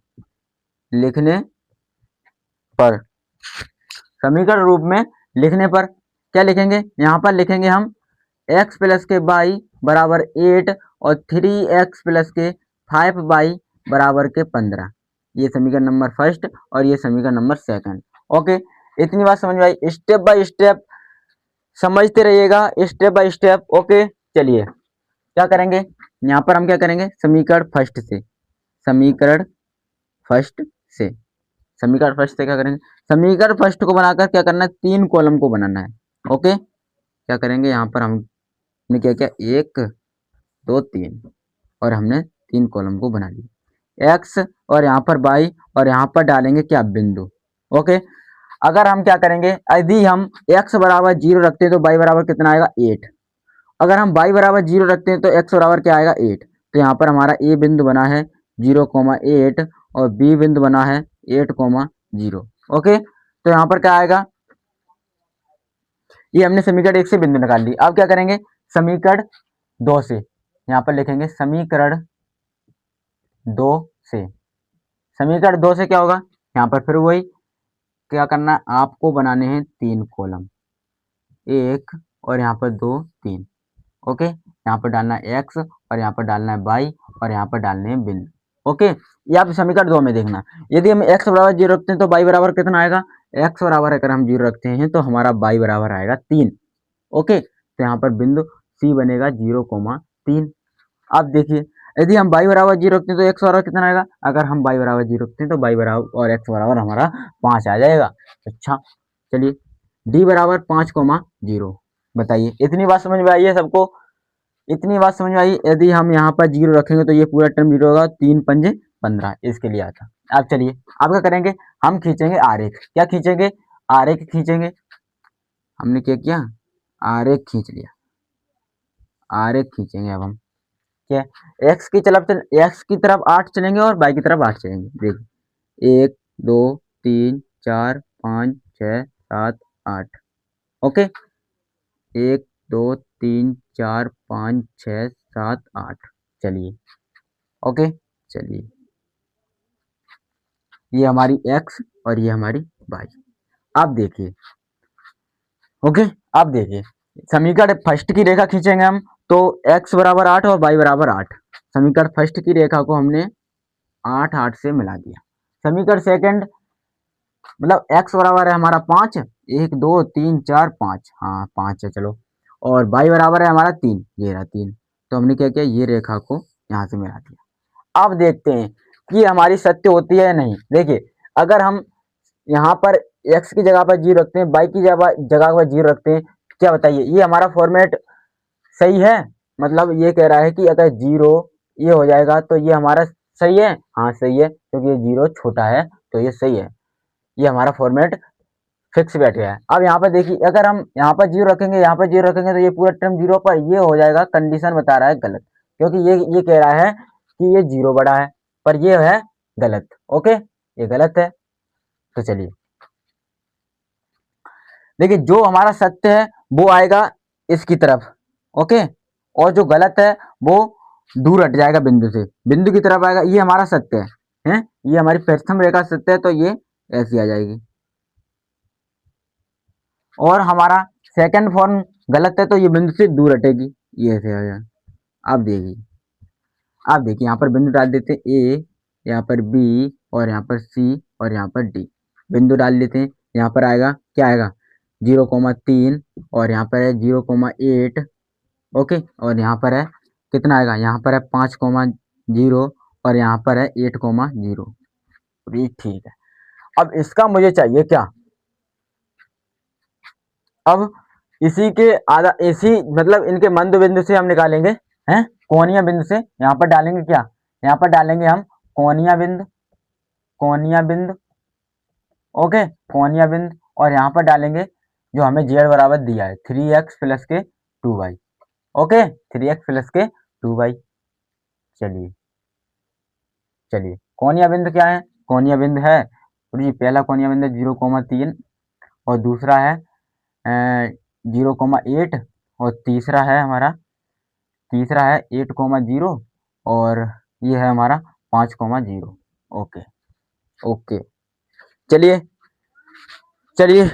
Speaker 1: समीकरण रूप में लिखने पर क्या लिखेंगे, यहाँ पर लिखेंगे हम x प्लस के y बराबर 8 और 3x प्लस के 5y बराबर के 15। ये समीकरण नंबर फर्स्ट और ये समीकरण नंबर सेकंड। ओके, इतनी बात समझ में आई? स्टेप बाय स्टेप समझते रहिएगा, स्टेप बाय स्टेप। ओके, चलिए क्या करेंगे, यहाँ पर हम क्या करेंगे, समीकरण फर्स्ट से क्या करेंगे, समीकरण फर्स्ट को बनाकर क्या करना है, 3 कॉलम को बनाना है। ओके, क्या करेंगे, यहाँ पर हमने क्या 1 2 3 और हमने 3 कॉलम को बना लिया, x और यहाँ पर y और यहाँ पर डालेंगे क्या, बिंदु। ओके, अगर हम क्या करेंगे, यदि हम x बराबर 0 रखते हैं तो y बराबर कितना आएगा 8। अगर हम y बराबर 0 रखते हैं तो x बराबर क्या आएगा 8। तो यहाँ पर हमारा a बिंदु बना है 0,8 और b बिंदु बना है 8,0। ओके, तो यहाँ पर क्या आएगा, ये हमने समीकरण 1 से बिंदु निकाल ली। अब क्या करेंगे, समीकरण 2 से यहाँ पर लिखेंगे, समीकरण 2 से क्या होगा, यहाँ पर फिर वही क्या करना है, आपको बनाने हैं 3 कॉलम, 1 और यहाँ पर 2 3। ओके, यहाँ पर डालना है x और यहाँ पर डालना है y और यहाँ पर डालने हैं बिंदु। ओके, ये आप समीकरण 2 में देखना, यदि हम x बराबर 0 रखते हैं तो y बराबर कितना आएगा, x बराबर अगर हम 0 रखते हैं तो हमारा y बराबर आएगा 3। ओके, तो यहाँ पर बिंदु C बनेगा 0,3। अब देखिए, यदि हम y बराबर 0 रखते हैं तो x बराबर कितना आएगा, अगर हम y बराबर 0 रखते हैं तो y बराबर और x बराबर हमारा 5 आ जाएगा। अच्छा चलिए d बराबर 5,0 बताइए। इतनी बात समझ में आई है सबको, इतनी बात समझ में आई। यदि हम यहाँ पर 0 रखेंगे तो ये पूरा टर्म 0 होगा, 3 पंजे 15, इसके लिए आता। अब चलिए अब क्या करेंगे, हम खींचेंगे आरेख। क्या खींचेंगे, आरेख खींचेंगे। हमने क्या किया, आरेख खींच लिया, आरेख खींचेंगे अब हम। क्या एक्स की तरफ एक्स की तरफ 8 चलेंगे और y की तरफ 8 चलेंगे। देखिए 1 2 3 4 5 6 7 8। ओके 1 2 3 4 5 6 7 8। चलिए ओके चलिए, ये हमारी x और ये हमारी y। अब देखिए ओके, अब देखिए समीकरण फर्स्ट की रेखा खींचेंगे हम तो x बराबर 8 और y बराबर 8। समीकरण फर्स्ट की रेखा को हमने 8 8 से मिला दिया। समीकरण सेकंड मतलब x बराबर है हमारा 5, 1 2 3 4 5, हाँ 5 है चलो, और y बराबर है हमारा 3, ये रहा 3। तो हमने क्या किया, ये रेखा को यहाँ से मिला दिया। अब देखते हैं कि हमारी सत्य होती है या नहीं। देखिए अगर हम यहाँ पर x की जगह पर 0 रखते हैं, y की जगह पर 0 रखते हैं, क्या बताइए ये हमारा फॉर्मेट सही है। मतलब ये कह रहा है कि अगर 0 ये हो जाएगा तो ये हमारा सही है, हाँ सही है, क्योंकि ये 0 छोटा है तो ये सही है, ये हमारा फॉर्मेट फिक्स बैठ गया है। अब यहाँ पर देखिए अगर हम यहाँ पर 0 रखेंगे, यहाँ पर 0 रखेंगे तो ये पूरा टर्म 0 पर ये हो जाएगा, कंडीशन बता रहा है गलत, क्योंकि ये कह रहा है कि ये 0 बड़ा है, पर ये है गलत। ओके ये गलत है। तो चलिए देखिए जो हमारा सत्य है वो आएगा इसकी तरफ, ओके, और जो गलत है वो दूर हट जाएगा बिंदु से, बिंदु की तरफ आएगा। ये हमारा सत्य है, ये हमारी प्रथम रेखा सत्य है तो ये ऐसी आ जाएगी, और हमारा सेकंड फॉर्म गलत है तो ये बिंदु से दूर हटेगी, ये ऐसे आ जाएगा। अब देखिए, अब देखिए यहाँ पर बिंदु डाल देते हैं ए, यहाँ पर बी, और यहाँ पर सी, और यहाँ पर डी। बिंदु डाल देते हैं, यहाँ पर आएगा क्या आएगा 0,3, और यहाँ पर है 0,8। ओके और यहाँ पर है कितना आएगा, यहाँ पर है 5,0 और यहाँ पर है 8,0। ठीक है। अब इसका मुझे चाहिए क्या, अब इसी के आधा इसी मतलब इनके मध्य बिंदु से हम निकालेंगे, हैं कोणीय बिंदु से। यहाँ पर डालेंगे क्या, यहाँ पर डालेंगे हम कोणीय बिंदु, कोणीय बिंदु। ओके कोणीय बिंदु, और यहाँ पर डालेंगे जो हमें z बराबर दिया है 3x प्लस के 2y। ओके 3x प्लस के 2y। चलिए चलिए कोणीय बिंदु क्या है, कोणीय बिंदु है जी पहला कोणीय बिंदु 0,3, और दूसरा है 0,8, और तीसरा है हमारा, तीसरा है 8,0, और ये है हमारा 5,0। ओके ओके चलिए चलिए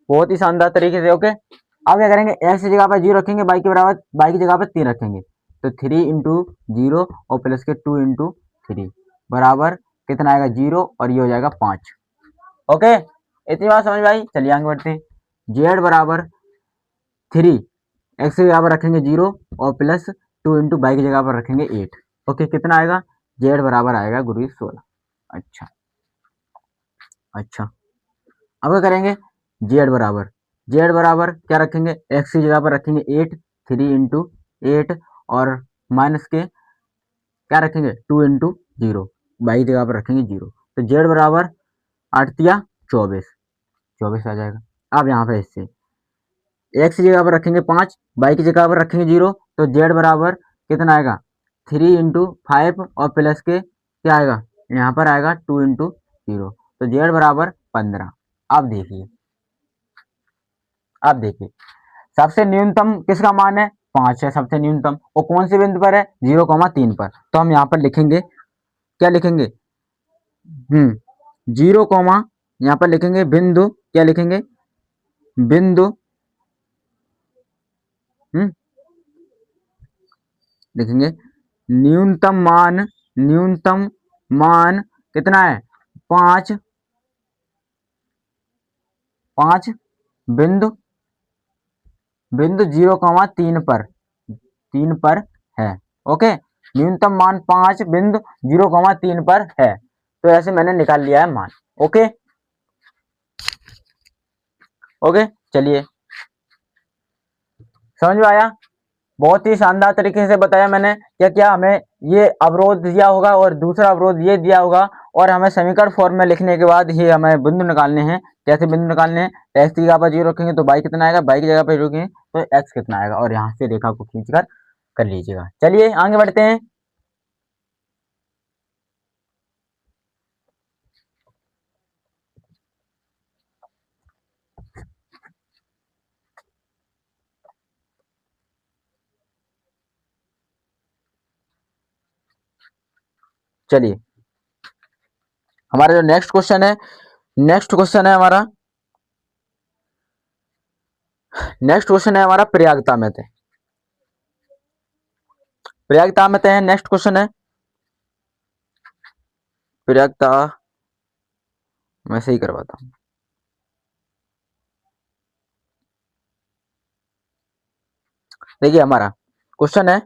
Speaker 1: बहुत ही शानदार तरीके से। ओके अब क्या करेंगे, एक्स की जगह पर 0 रखेंगे, बाई के बराबर बाई की जगह पर 3 रखेंगे, तो 3 इंटू 0 और प्लस के 2 इंटू 3 बराबर कितना आएगा 0, और ये हो जाएगा 5। ओके इतनी बात समझ में आई। चलिए आगे बढ़ते हैं। जेड बराबर 3 एक्स की जगह पर रखेंगे 0 और प्लस 2 इंटू बाई की जगह पर रखेंगे 8। ओके कितना आएगा, जेड बराबर आएगा गुरु 16। अच्छा अच्छा अब क्या करेंगे, जेड बराबर क्या रखेंगे, एक्स की जगह पर रखेंगे 8, 3 इंटू 8, और माइनस के क्या रखेंगे 2 इंटू 0, बाई की जगह पर रखेंगे 0, तो जेड बराबर 8 या 24, 24 आ जाएगा। अब यहाँ पे इससे एक्स की जगह पर रखेंगे 5, बाई की जगह पर रखेंगे 0, तो जेड बराबर कितना आएगा 3 इंटू 5 और प्लस के क्या आएगा, यहाँ पर आएगा 2 इंटू 0, तो जेड बराबर 15। अब देखिए, अब देखिए सबसे न्यूनतम किसका मान है 5 है सबसे न्यूनतम, और कौन से बिंदु पर है 0,3 पर। तो हम यहाँ पर लिखेंगे क्या लिखेंगे 0, यहाँ पर लिखेंगे बिंदु, क्या लिखेंगे बिंदु लिखेंगे न्यूनतम मान, न्यूनतम मान कितना है 5, 5 बिंदु बिंदु 0,3 पर 3 पर है। ओके न्यूनतम मान 5.0,3 पर है। तो ऐसे मैंने निकाल लिया है मान। ओके ओके, चलिए समझ में आया। बहुत ही शानदार तरीके से बताया मैंने क्या क्या हमें ये अवरोध दिया होगा और दूसरा अवरोध ये दिया होगा, और हमें समीकरण फॉर्म में लिखने के बाद ये हमें बिंदु निकालने हैं। कैसे बिंदु निकालने हैं? एक्स की जगह पर 0 रखेंगे तो y कितना आएगा, y की जगह पर रखेंगे तो x कितना आएगा, और यहाँ से रेखा को खींचकर कर लीजिएगा। चलिए आगे बढ़ते हैं। चलिए हमारा जो नेक्स्ट क्वेश्चन है, हमारा प्रयागता में थे। प्रयागता में है। नेक्स्ट क्वेश्चन है प्रयागता, मैं सही करवाता हूँ। देखिए हमारा क्वेश्चन है,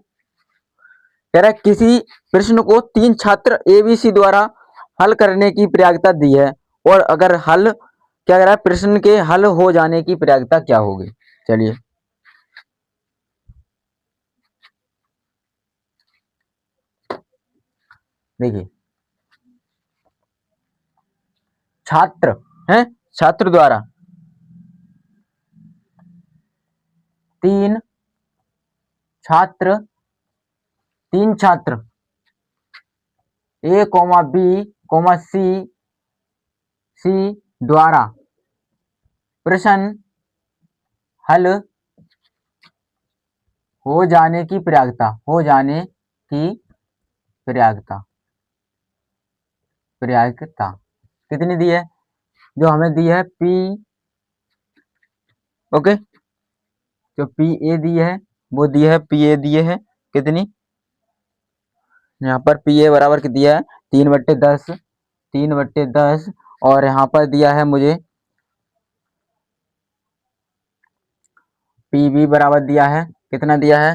Speaker 1: कह रहा है किसी प्रश्न को 3 छात्र ABC द्वारा हल करने की प्रयागता दी है, और अगर हल क्या कह रहा है, प्रश्न के हल हो जाने की प्रयागता क्या होगी। चलिए देखिए, छात्र है, छात्र द्वारा 3 छात्र A, B, C द्वारा प्रश्न हल हो जाने की प्रयागता, कितनी दी है, जो हमें दी है P, ओके, जो PA दी है वो दी है, PA दिए है कितनी, यहाँ पर PA बराबर कितनी है 3/10, 3/10, और यहाँ पर दिया है मुझे PB बराबर दिया है, कितना दिया है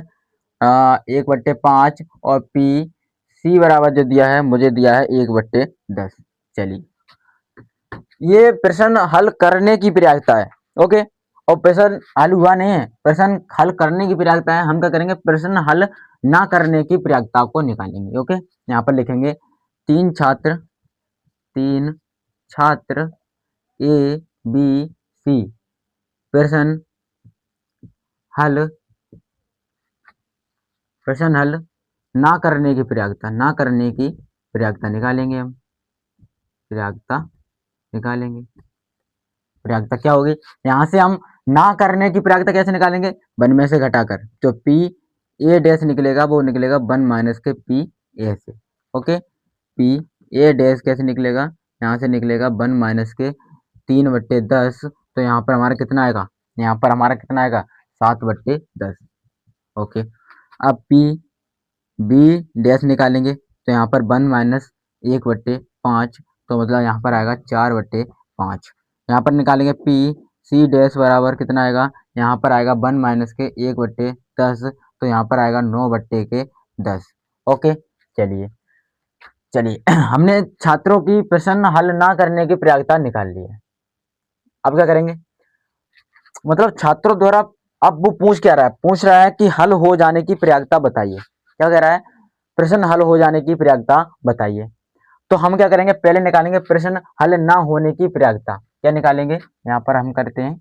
Speaker 1: 1/5, और PC बराबर जो दिया है मुझे दिया है 1/10। चलिए ये प्रश्न हल करने की प्रयागता है। ओके, और प्रश्न हल हुआ नहीं है, प्रश्न हल करने की प्रयागता है। हम क्या करेंगे, प्रश्न हल ना करने की प्रयागता को निकालेंगे। ओके, यहाँ पर लिखेंगे 3 छात्र ABC प्रश्न हल ना करने की प्रयागता निकालेंगे। हम प्रयागता निकालेंगे, प्रयागता क्या होगी, यहाँ से हम ना करने की प्रयागता कैसे निकालेंगे, 1 में से घटाकर, जो PA डैश निकलेगा वो निकलेगा 1 माइनस के PA से। ओके, PA डैश कैसे निकलेगा, यहाँ से निकलेगा 1 माइनस के 3/10, तो यहाँ पर हमारा कितना आएगा, 7/10। ओके, अब B डैश निकालेंगे तो यहाँ पर 1 माइनस 1/5, तो मतलब यहाँ पर आएगा 4/5। यहाँ पर निकालेंगे C डैश बराबर कितना आएगा, यहाँ पर आएगा 1 माइनस के 1/10, तो यहाँ पर आएगा 9/10। ओके, चलिए हमने छात्रों की प्रश्न हल ना करने की प्रयागता निकाल ली है। अब क्या करेंगे, मतलब छात्रों द्वारा, अब वो पूछ रहा है कि हल हो जाने की प्रयागता बताइए। क्या कह रहा है, प्रश्न हल हो जाने की प्रयागता बताइए। तो हम क्या करेंगे, पहले निकालेंगे प्रश्न हल ना होने की प्रयागता। क्या निकालेंगे, यहाँ पर हम करते हैं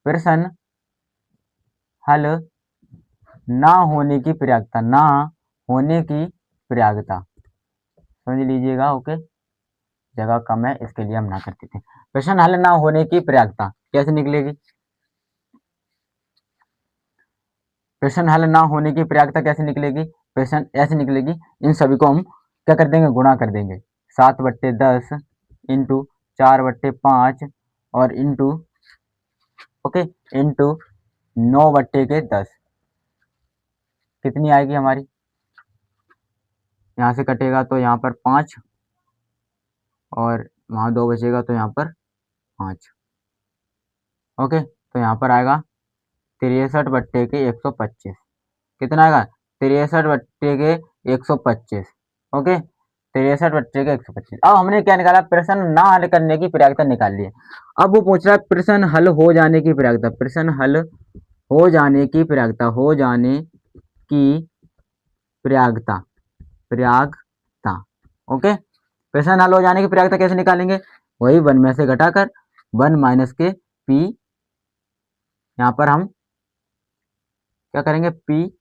Speaker 1: प्रश्न हल ना होने की प्रयागता, समझ लीजिएगा। ओके, जगह कम है इसके लिए हम ना करते थे। प्रश्न हल ना होने की प्रयागता कैसे निकलेगी, प्रश्न हल ना होने की प्रयागता कैसे निकलेगी, प्रश्न ऐसे निकलेगी, इन सभी को हम क्या कर देंगे, गुणा कर देंगे, 7/10 इंटू 4/5 और इंटू ओके इंटू 9/10, कितनी आएगी हमारी, यहाँ से कटेगा तो यहाँ पर 5, और वहाँ 2 बचेगा तो यहाँ पर 5। ओके, तो यहाँ पर आएगा 63/125, कितना आएगा 63 बट्टे के 125। ओके, 63 बट्टे के 125। अब हमने क्या निकाला, प्रश्न ना हल करने की प्रयागता निकाल ली है। अब वो पूछ रहा है प्रश्न हल हो जाने की प्रयागता, प्रश्न हल हो जाने की प्रयागता, हो जाने की प्रयागता, प्रयागता। ओके, प्रश्न हल हो जाने की प्रयागता कैसे निकालेंगे, वही 1 में से घटाकर 1 माइनस के पी, यहाँ पर हम क्या करेंगे, पी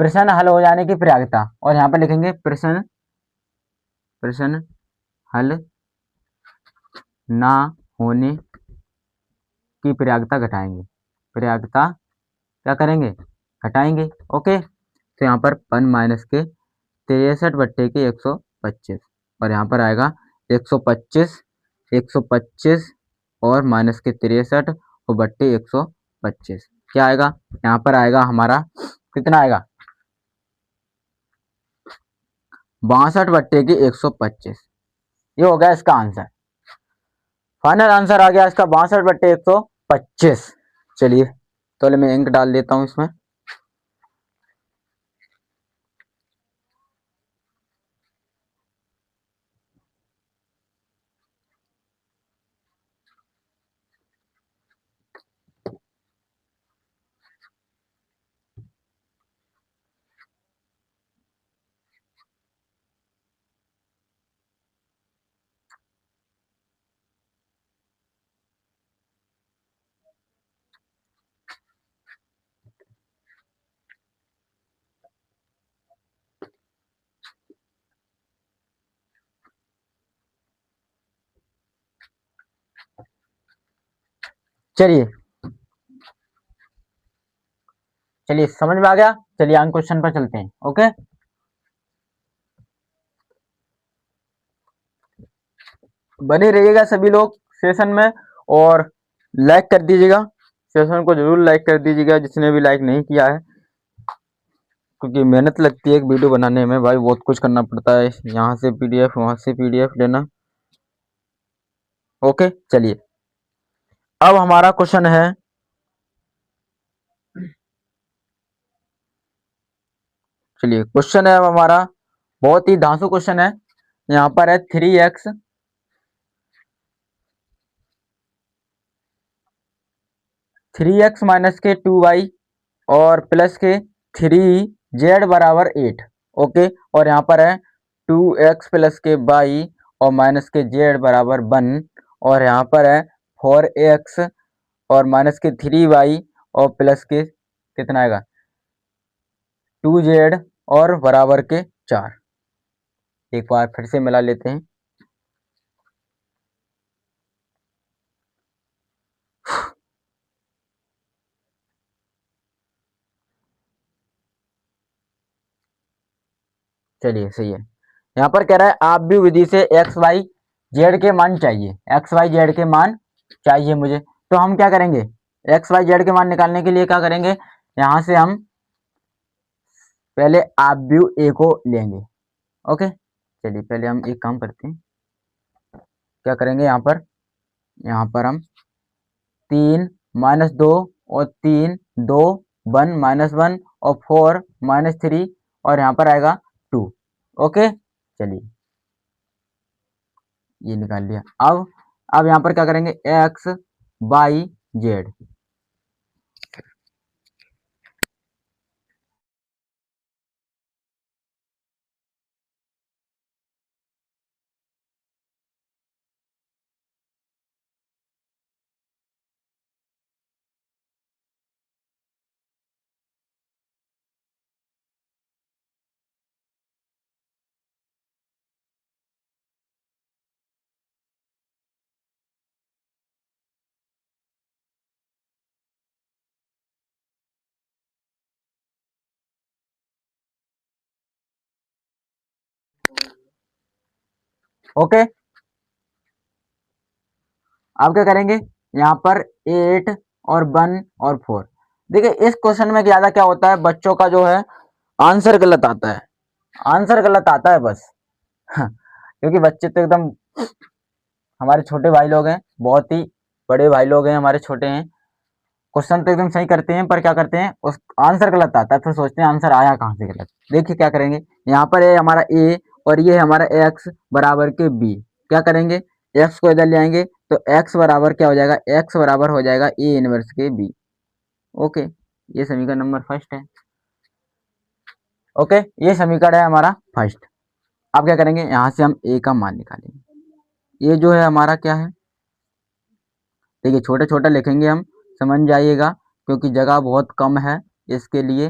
Speaker 1: प्रश्न हल हो जाने की प्रयागता, और यहाँ पर लिखेंगे प्रश्न, प्रश्न हल ना होने की प्रयागता घटाएंगे, प्रयागता क्या करेंगे, घटाएंगे। ओके, तो यहाँ पर 1 माइनस के 63 बट्टे के 125, और यहाँ पर आएगा 125, 125 और माइनस के 63 और बट्टे 125, क्या आएगा, यहाँ पर आएगा हमारा कितना आएगा, 62 बट्टे के 125। ये हो गया इसका आंसर, फाइनल आंसर आ गया इसका 62 बट्टे 125। चलिए तो मैं इंक डाल देता हूँ इसमें। चलिए चलिए समझ में आ गया। चलिए आगे क्वेश्चन पर चलते हैं। ओके, बने रहिएगा सभी लोग सेशन में, और लाइक कर दीजिएगा, सेशन को जरूर लाइक कर दीजिएगा जिसने भी लाइक नहीं किया है, क्योंकि मेहनत लगती है एक वीडियो बनाने में भाई, बहुत कुछ करना पड़ता है, यहाँ से पीडीएफ वहाँ से पीडीएफ लेना। ओके, चलिए अब हमारा क्वेश्चन है, चलिए क्वेश्चन है अब हमारा, बहुत ही धांसू क्वेश्चन है। यहाँ पर है 3x, 3x माइनस के 2y और प्लस के 3z बराबर 8। ओके, और यहाँ पर है 2x प्लस के y और माइनस के z बराबर 1, और यहाँ पर है 4x और माइनस के 3y और प्लस के कितना आएगा 2z और बराबर के 4। एक बार फिर से मिला लेते हैं। चलिए सही है, यहाँ पर कह रहा है आप भी विधि से एक्स वाई जेड के मान चाहिए, एक्स वाई जेड के मान चाहिए मुझे। तो हम क्या करेंगे, एक्स वाई जेड के मान निकालने के लिए क्या करेंगे, यहाँ से हम पहले आप व्यू ए को लेंगे। ओके, चलिए पहले हम एक काम करते हैं, क्या करेंगे यहाँ पर हम 3 माइनस 2 और 3 2 1 माइनस 1 और 4 माइनस 3 और यहाँ पर आएगा 2। ओके, चलिए ये निकाल लिया। अब यहाँ पर क्या करेंगे, एक्स वाई जेड, ओके। अब क्या करेंगे, यहाँ पर 8 और 1 और 4। देखिए इस क्वेश्चन में ज्यादा क्या होता है, बच्चों का जो है आंसर गलत आता है, आंसर गलत आता है बस क्योंकि बच्चे तो एकदम हमारे छोटे भाई लोग हैं, बहुत ही बड़े भाई लोग हैं हमारे, छोटे हैं, क्वेश्चन तो एकदम सही करते हैं पर क्या करते हैं उस आंसर गलत आता है, फिर सोचते हैं आंसर आया कहाँ से गलत। देखिए क्या करेंगे, यहाँ पर है हमारा ए और ये है हमारा एक्स बराबर के बी। क्या करेंगे, एक्स को इधर ले आएंगे तो एक्स बराबर क्या हो जाएगा, एक्स बराबर हो जाएगा ए इनवर्स के बी। ओके, ये समीकरण नंबर फर्स्ट है। ओके, ये समीकरण है हमारा फर्स्ट। अब क्या करेंगे, यहाँ से हम ए का मान निकालेंगे। ये जो है हमारा क्या है, देखिए छोटे छोटे लिखेंगे हम, समझ जाइएगा क्योंकि जगह बहुत कम है इसके लिए।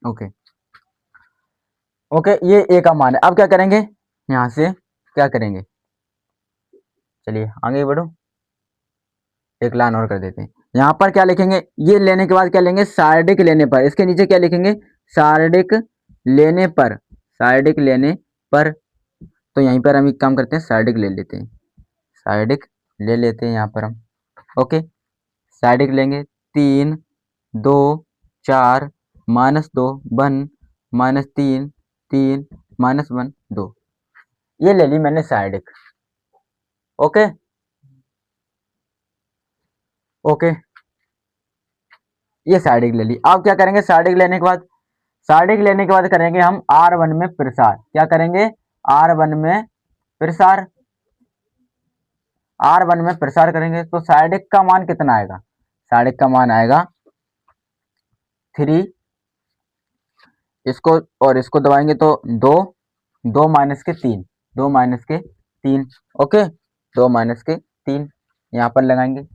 Speaker 1: ओके ओके, ये ए का मान है। अब क्या करेंगे, यहाँ से क्या करेंगे, चलिए आगे बढ़ो, एक लाइन और कर देते हैं। यहाँ पर क्या लिखेंगे, ये लेने के बाद क्या लेंगे, सार्डिक लेने पर, इसके नीचे क्या लिखेंगे, सार्डिक लेने पर, सार्डिक लेने पर। तो यहीं पर हम एक काम करते हैं, सार्डिक ले लेते हैं, सार्डिक ले लेते हैं यहाँ पर हम। ओके, सार्डिक लेंगे, 3 2 4 -2 1 -3 3 -1 2, ये ले ली मैंने सार्डिक। ओके ओके, ये सार्डिक ले ली। अब क्या करेंगे, सार्डिक लेने के बाद, सार्डिक लेने के बाद करेंगे हम R1 में प्रसार। क्या करेंगे, R1 में प्रसार, R1 में प्रसार करेंगे तो सार्डिक का मान कितना आएगा, सार्डिक का मान आएगा 3, इसको और इसको दबाएंगे तो 2 2 -3 2 -3। ओके, 2 -3 यहाँ पर लगाएंगे,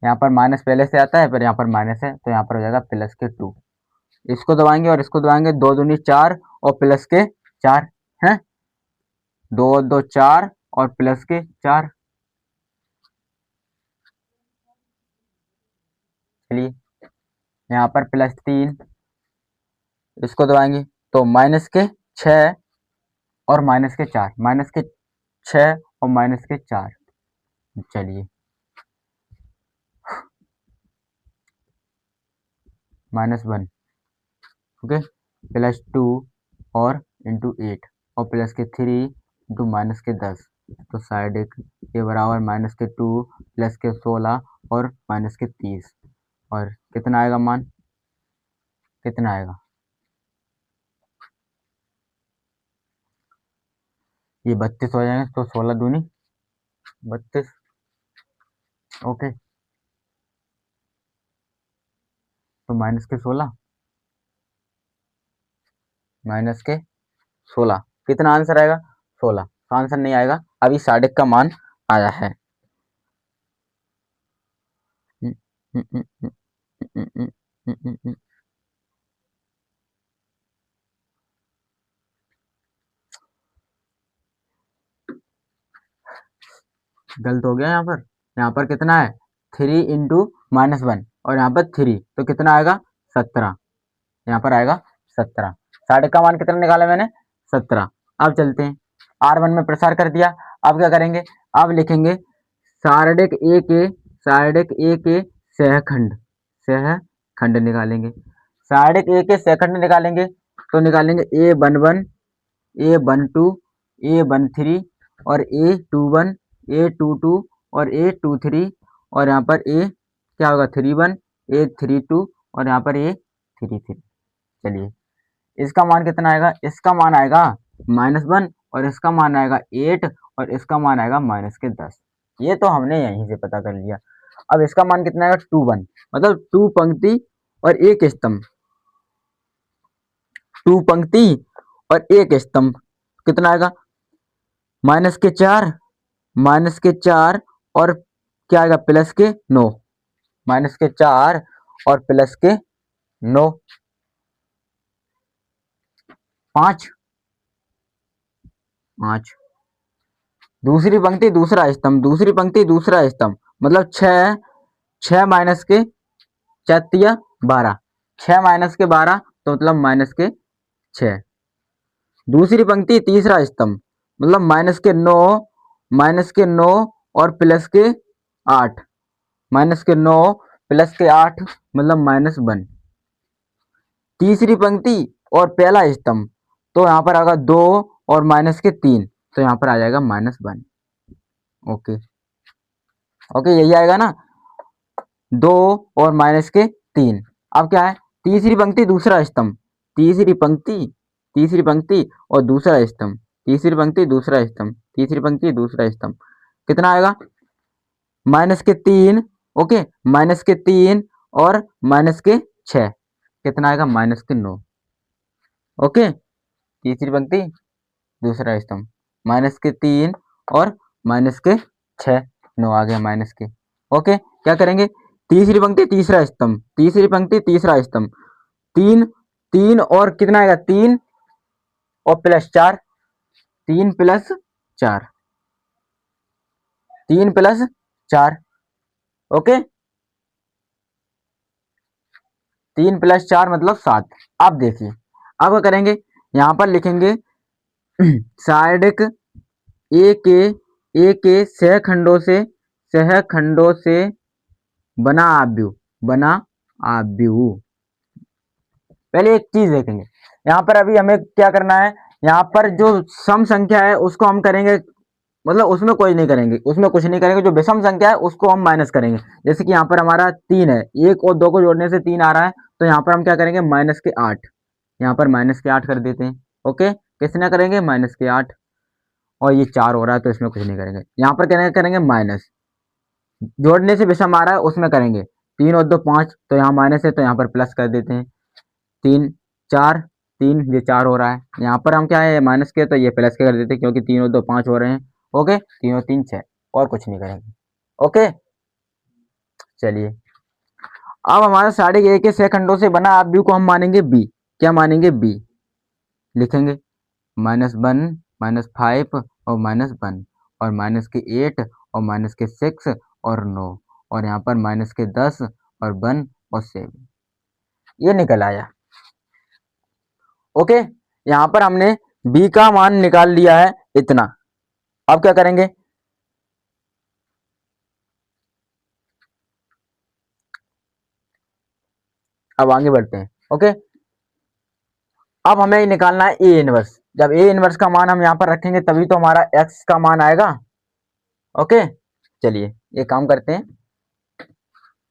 Speaker 1: यहाँ पर माइनस पहले से आता है पर यहाँ पर माइनस है तो यहाँ पर हो जाएगा +2। इसको दबाएंगे और इसको दबाएंगे, 2 दूनी 4 और +4 है, 2 2 4 और +4। चलिए यहाँ पर +3, इसको दबाएंगे तो -6 और -4, -6 और -4। चलिए -1, ओके, +2 और इंटू 8 और +3 इंटू -10। तो सार्डिक ये बराबर -2 +16 और -30, और कितना आएगा मान, कितना आएगा, ये 32 हो जाएंगे तो 16 दूनी 32। ओके, तो -16 कितना आंसर आएगा, 16। तो आंसर नहीं आएगा, अभी सार्डिक का मान आया है। गलत हो गया यहाँ पर कितना है, 3 इंटू -1 और यहाँ पर 3 तो कितना आएगा 17, यहाँ पर आएगा 17। सार्डिक का मान कितना निकाला मैंने, 17। अब चलते हैं, R1 में प्रसार कर दिया। अब क्या करेंगे, अब लिखेंगे सार्डिक ए के, सार्डिक ए के सहखंड, सहखंड निकालेंगे। सार्डिक ए के सहखंड निकालेंगे तो निकालेंगे A11 A12 A13 और A21 A22 और A23 और यहाँ पर A क्या होगा 31 A32 और यहाँ पर A33। चलिए इसका मान कितना आएगा, इसका मान आएगा -1 और इसका मान आएगा 8 और इसका मान आएगा -10। ये तो हमने यहीं से पता कर लिया। अब इसका मान कितना आएगा 21, मतलब 2 पंक्ति और 1 स्तंभ, 2 पंक्ति और 1 स्तंभ कितना आएगा, -4 -4 और क्या आएगा +9, -4 और +9, 5 5। दूसरी पंक्ति दूसरा स्तंभ, दूसरी पंक्ति दूसरा स्तंभ, मतलब 6 6 -4 12, 6 -12 तो मतलब -6। दूसरी पंक्ति तीसरा स्तंभ, मतलब -9 -9 और +8, -9 +8 मतलब -1। तीसरी पंक्ति और पहला स्तंभ तो यहाँ पर आएगा 2 और -3 तो यहाँ पर आ जाएगा -1। ओके ओके, यही आएगा ना, 2 और माइनस के 3। अब क्या है, तीसरी पंक्ति दूसरा स्तंभ, तीसरी पंक्ति, तीसरी पंक्ति और दूसरा स्तंभ, तीसरी पंक्ति दूसरा स्तंभ, तीसरी पंक्ति दूसरा स्तंभ, कितना आएगा, -3। ओके, -3 और -6, कितना आएगा, -9। ओके, तीसरी पंक्ति दूसरा स्तंभ, -3 और -6, 9 आ गया माइनस के। ओके, क्या करेंगे, तीसरी पंक्ति तीसरा स्तंभ, तीसरी पंक्ति तीसरा स्तंभ, 3 3 और कितना आएगा, 3 और +4, 3 + 4, 3 + 4। ओके, 3 + 4 मतलब 7। अब देखिए, अब क्या करेंगे, यहाँ पर लिखेंगे साइडिक ए के सहखंडों से बना आव्यूह, बना आव्यूह। पहले एक चीज देखेंगे, यहाँ पर अभी हमें क्या करना है, यहाँ पर जो सम संख्या है उसको हम करेंगे, मतलब उसमें कोई नहीं करेंगे, उसमें कुछ नहीं करेंगे, जो विषम संख्या है उसको हम माइनस करेंगे। जैसे कि यहाँ पर हमारा 3 है, 1 और 2 को जोड़ने से 3 आ रहा है, तो यहाँ पर हम क्या करेंगे, -8, यहाँ पर -8 कर देते हैं। ओके, किसने करेंगे, -8, और ये 4 हो रहा है तो इसमें कुछ नहीं करेंगे। यहाँ पर करेंगे माइनस, जोड़ने से विषम आ रहा है उसमें करेंगे, 3 और 2 5, तो यहाँ माइनस है तो यहाँ पर प्लस कर देते हैं, 3 4 3, ये 4 हो रहा है, यहाँ पर हम क्या है माइनस के तो ये प्लस के कर देते हैं, क्योंकि 3 और 2 5 हो रहे हैं। ओके, 3 और 3 6, और कुछ नहीं करेंगे। ओके, चलिए, अब हमारा साढ़े ए के सह खंडों से बना आप व्यू को हम मानेंगे बी, क्या मानेंगे, बी, लिखेंगे -1 -5 और -1 और -8 और -6 और 9, और यहाँ पर -10 और 1 और 7, ये निकल आया। ओके, यहाँ पर हमने बी का मान निकाल लिया है इतना। अब क्या करेंगे, अब आगे बढ़ते हैं। ओके, अब हमें निकालना है ए इनवर्स। जब ए इनवर्स का मान हम यहाँ पर रखेंगे तभी तो हमारा एक्स का मान आएगा। ओके, चलिए ये काम करते हैं,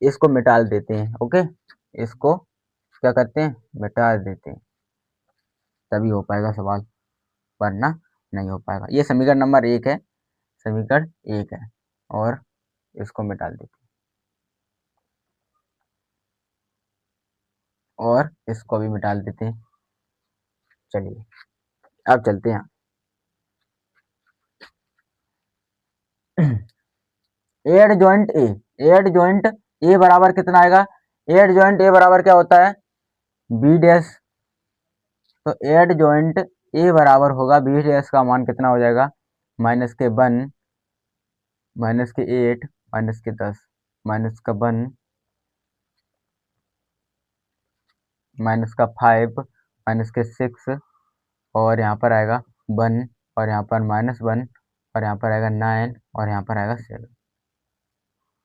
Speaker 1: इसको मिटा देते हैं। ओके, इसको क्या करते हैं, मिटा देते हैं, तभी हो पाएगा सवाल, वरना नहीं हो पाएगा। ये समीकरण नंबर 1 है, समीकरण 1 है, और इसको मिटा देते हैं, और इसको भी मिटा देते हैं। चलिए अब चलते हैं, एड जॉइंट ए, एड जॉइंट ए बराबर कितना आएगा, एड जॉइंट ए बराबर क्या होता है, बी डैश। तो एड जॉइंट ए बराबर होगा बी डैश का मान कितना हो जाएगा, -1 -8 -10 -1 -5 -6, और यहाँ पर आएगा 1, और यहाँ पर -1, और यहाँ पर आएगा 9, और यहाँ पर आएगा 7,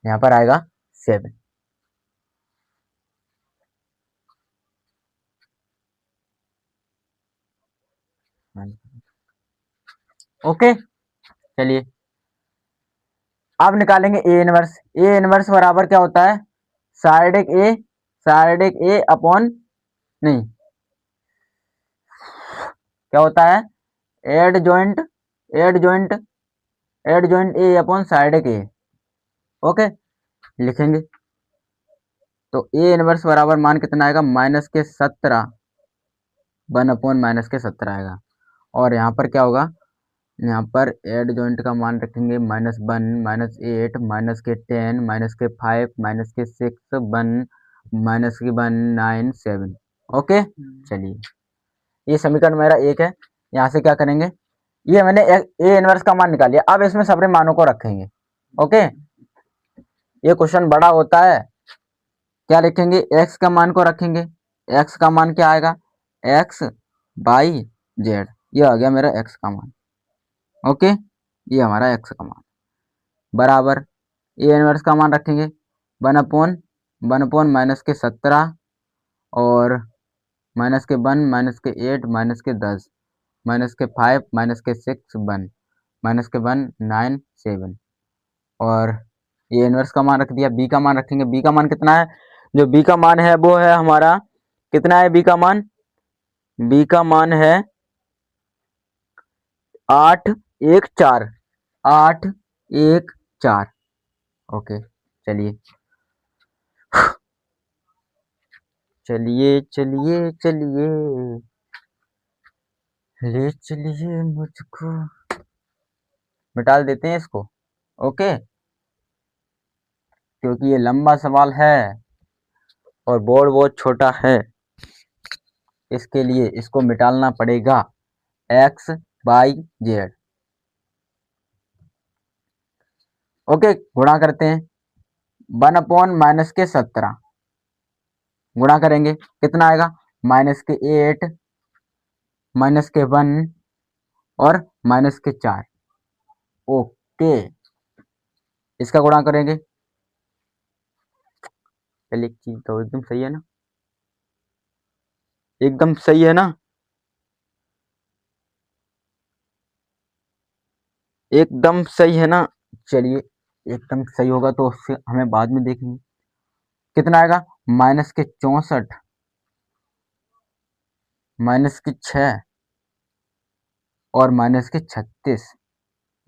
Speaker 1: यहाँ पर आएगा 7। ओके, चलिए अब निकालेंगे ए इनवर्स। ए इनवर्स बराबर क्या होता है, साइडिक ए, साइडिक ए अपॉन, नहीं, क्या होता है, adjoint, adjoint, adjoint A upon साइडिक ए। ओके, लिखेंगे तो ए इनवर्स बराबर मान कितना आएगा, -17, 1/-17 आएगा। और यहाँ पर क्या होगा, यहाँ पर एड जॉइंट का मान रखेंगे -1 -8 -10 -5 -6 1 -1 9 7। ओके, चलिए ये समीकरण मेरा 1 है। यहाँ से क्या करेंगे, ये मैंने ए इनवर्स का मान निकाल लिया, अब इसमें सारे मानों को रखेंगे। ओके, ये क्वेश्चन बड़ा होता है, क्या लिखेंगे, एक्स का मान को रखेंगे, एक्स का मान क्या आएगा, x/z, ये आ गया मेरा एक्स का मान। ओके, ये हमारा एक्स का मान बराबर ए इनवर्स का मान रखेंगे 1/(-17) और -1 -8 -10 -5 -6 1 -1 9 7। और ये इनवर्स का मान रख दिया, बी का मान रखेंगे। बी का मान कितना है, जो बी का मान है वो है हमारा कितना है, बी का मान, बी का मान है 814, 814। ओके चलिए चलिए चलिए चलिए ले चलिए मुझको, मिटा देते हैं इसको। ओके, क्योंकि ये लंबा सवाल है और बोर्ड बहुत छोटा है, इसके लिए इसको मिटाना पड़ेगा। X by Z. ओके, गुणा करते हैं। 1/-17 गुणा करेंगे कितना आएगा, -8, -1 और -4। ओके, इसका गुणा करेंगे। पहले एक चीज तो एकदम सही है ना, एकदम सही है ना, एकदम सही है ना। चलिए, एकदम सही होगा तो उससे हमें बाद में देखेंगे। कितना आएगा, -64, -6 और -36।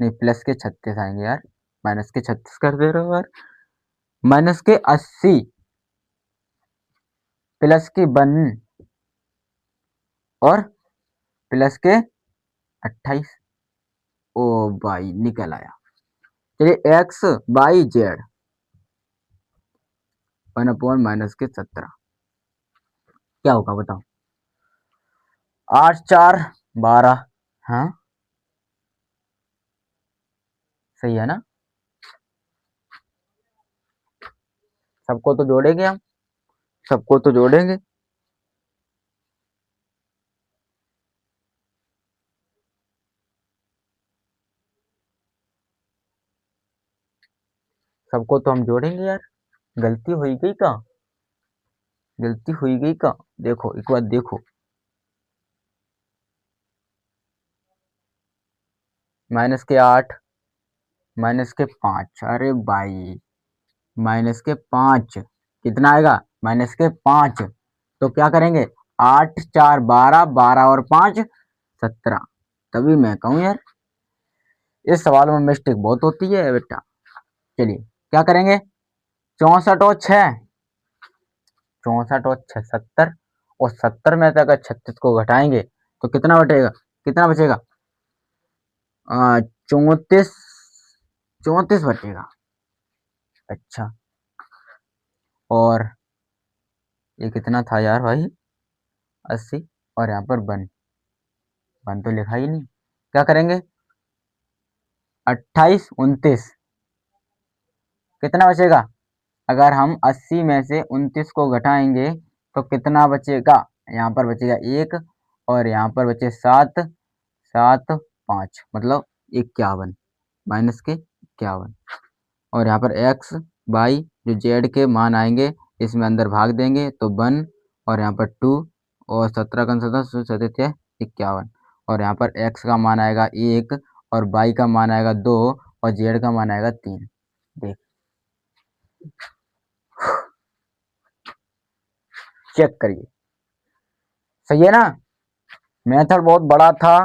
Speaker 1: नहीं, +36 आएंगे यार, -36 कर दे रहे हो यार। -80, +1 और +28। ओ भाई निकल आया। चलिए, एक्स बाई जेड 1/-17 क्या होगा बताओ। 8 4 12, हाँ सही है ना। सबको तो जोड़ेंगे हम, सबको तो जोड़ेंगे। सबको तो हम जोड़ेंगे यार। गलती हुई गई का, गलती हुई गई का, देखो एक बार देखो। -8, -5, अरे भाई -5 कितना आएगा, -5। तो क्या करेंगे, 8 4 12, 12 और 5 17। तभी मैं कहूँ यार, इस सवाल में मिस्टेक बहुत होती है बेटा। चलिए क्या करेंगे, 64 और 6, 64 और 6 70, और 70 में से अगर 36 को घटाएंगे तो कितना बचेगा, कितना बचेगा, 34, 34 बचेगा। अच्छा, और ये कितना था यार भाई, 80, और यहाँ पर 1, 1 तो लिखा ही नहीं। क्या करेंगे, 28 29, कितना बचेगा, अगर हम 80 में से 29 को घटाएंगे तो कितना बचेगा, यहाँ पर बचेगा 1, और यहाँ पर बचे 7, 7 5 मतलब 51, -51। और यहाँ पर एक्स बाई जो जेड के मान आएंगे इसमें अंदर भाग देंगे तो 1, और यहाँ पर 2, और 17 का 17 51, और यहाँ पर एक्स का मान आएगा 1, और बाई का मान आएगा 2, और जेड का मान आएगा 3। देख चेक करिए, सही है ना। मेथड बहुत बड़ा था,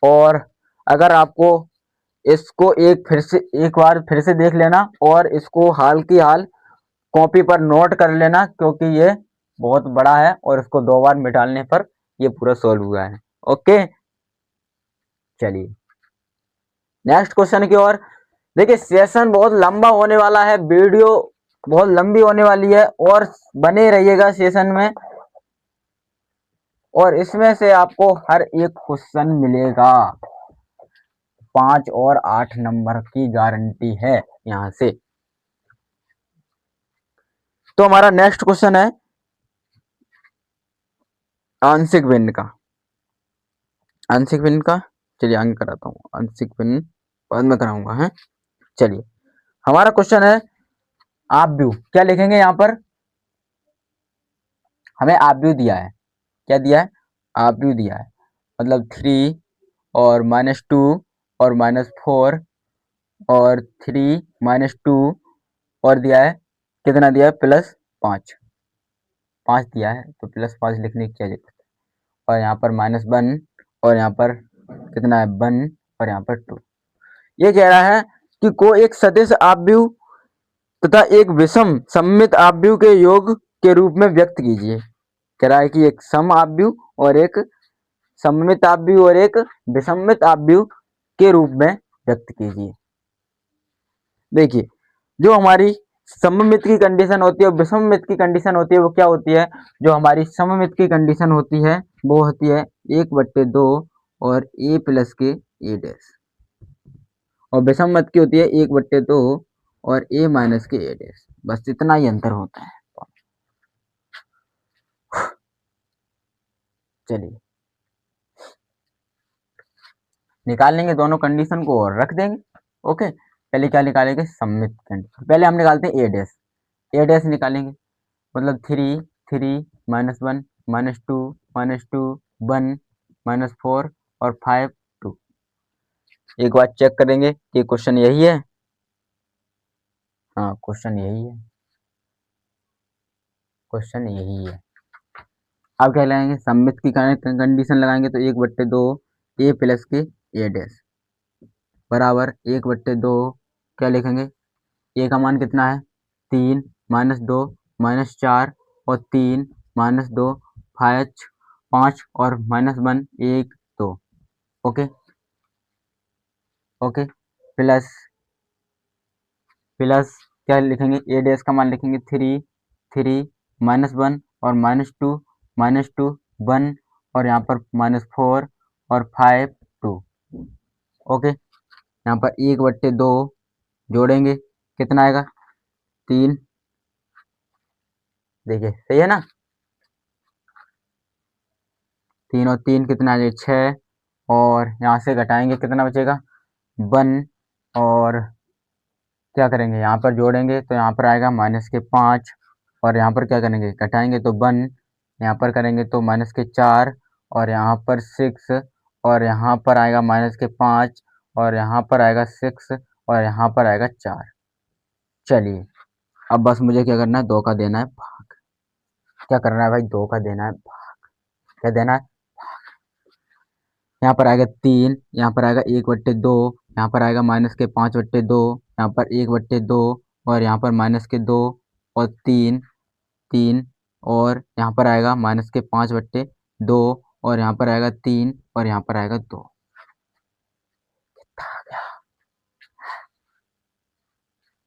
Speaker 1: और अगर आपको इसको एक बार फिर से देख लेना, और इसको हाल की हाल कॉपी पर नोट कर लेना, क्योंकि ये बहुत बड़ा है और इसको 2 बार मिटाने पर ये पूरा सॉल्व हुआ है। ओके, चलिए नेक्स्ट क्वेश्चन की ओर। देखिए, सेशन बहुत लंबा होने वाला है, वीडियो बहुत लंबी होने वाली है, और बने रहिएगा सेशन में, और इसमें से आपको हर एक क्वेश्चन मिलेगा। 5 और 8 नंबर की गारंटी है यहां से। तो हमारा नेक्स्ट क्वेश्चन है आंशिक भिन्न का, आंशिक भिन्न का। चलिए आगे कराता हूँ, आंशिक भिन्न बाद में कराऊंगा है। चलिए, हमारा क्वेश्चन है आप व्यू, क्या लिखेंगे यहाँ पर, हमें आप व्यू दिया है, क्या दिया है, आप व्यू दिया है, मतलब 3 और -2 और -4 और 3 माइनस 2 और दिया है कितना, दिया है +5, 5 दिया है तो +5 लिखने की क्या जरूरत है। और यहाँ पर -1 और यहाँ पर कितना है 1 और यहाँ पर 2। ये कह रहा है कि कोई एक सदिश आव्यूह तथा एक विषम सममित आव्यूह के योग के रूप में व्यक्त कीजिए। कह रहा है कि एक सम आव्यूह और एक सममित आव्यूह और एक विषमित आव्यूह के रूप में व्यक्त कीजिए। देखिए, जो हमारी सममित की कंडीशन होती है और विषमित की कंडीशन होती है वो क्या होती है। जो हमारी सममित की कंडीशन होती है वो होती है 1/2 और a प्लस के a डैश, और विषमित की होती है 1/2 और a माइनस के a डैश। बस इतना ही अंतर होता है। चलिए निकाल लेंगे दोनों कंडीशन को और रख देंगे। ओके, पहले क्या निकालेंगे, सममित कंडीशन। पहले हम निकालते हैं a डैश निकालेंगे, मतलब 3 3 -1 -2 -2 1 -4 और 5 2। एक बार चेक करेंगे कि क्वेश्चन यही है। हाँ, क्वेश्चन यही है, क्वेश्चन यही है। अब क्या लगाएंगे, सममित की कंडीशन लगाएंगे तो 1/2 a प्लस के a डैश बराबर 1/2 क्या लिखेंगे, a का मान कितना है 3 -2 -4 और 3 -2 5 और -1 1 2। ओके ओके, प्लस प्लस क्या लिखेंगे, ए डैश का मान लिखेंगे 3 3 -1 और -2 1 और यहाँ पर -4 और 5 2। ओके, यहाँ पर 1/2 जोड़ेंगे कितना आएगा 3। देखिए सही है ना, 3 और 3 कितना आ जाएगा 6 और यहाँ से घटाएंगे कितना बचेगा 1 और क्या करेंगे यहाँ पर जोड़ेंगे तो यहाँ पर आएगा -5 और यहाँ पर क्या करेंगे घटाएंगे तो 1, यहाँ पर करेंगे तो -4 और यहाँ पर 6 और यहाँ पर आएगा -5 और यहाँ पर आएगा 6 और यहाँ पर आएगा 4। चलिए अब बस मुझे क्या करना है, 2 का देना है भाग। क्या करना है भाई, 2 का देना है भाग। क्या देना है, यहाँ पर आएगा 3, यहाँ पर आएगा 1/2, यहाँ पर आएगा -5/2, यहाँ पर 1/2 और यहाँ पर -2 और 3 3 और यहाँ पर आएगा -5/2 और यहाँ पर आएगा 3 और यहाँ पर आएगा 2।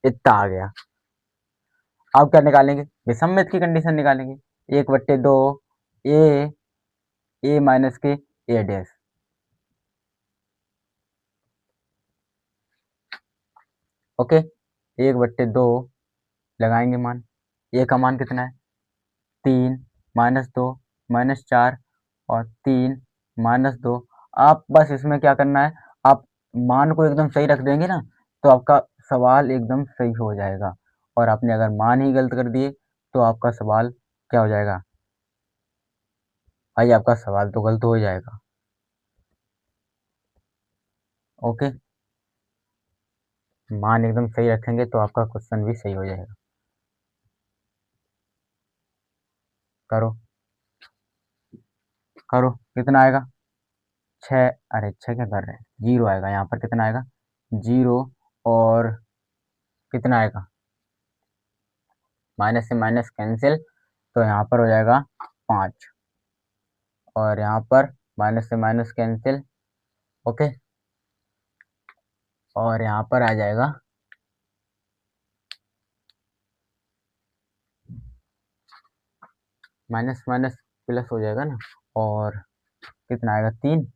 Speaker 1: इतना आ गया। अब क्या निकालेंगे, विषमित की कंडीशन निकालेंगे 1/2 ए ए माइनस के ए डैश। ओके, 1/2 लगाएंगे मान, ए का मान कितना है 3 -2 -4 और 3 -2। आप बस इसमें क्या करना है, आप मान को एकदम सही रख देंगे ना तो आपका सवाल एकदम सही हो जाएगा। और आपने अगर मान ही गलत कर दिए तो आपका सवाल क्या हो जाएगा भाई, आपका सवाल तो गलत हो जाएगा। ओके, मान एकदम सही रखेंगे तो आपका क्वेश्चन भी सही हो जाएगा। करो करो, कितना आएगा 6, अरे 6 क्या कर रहे हैं, 0 आएगा। यहाँ पर कितना आएगा 0 और कितना आएगा, माइनस से माइनस कैंसिल तो यहाँ पर हो जाएगा 5 और यहाँ पर माइनस से माइनस कैंसिल। ओके, और यहाँ पर आ जाएगा माइनस माइनस प्लस हो जाएगा ना, और कितना आएगा 3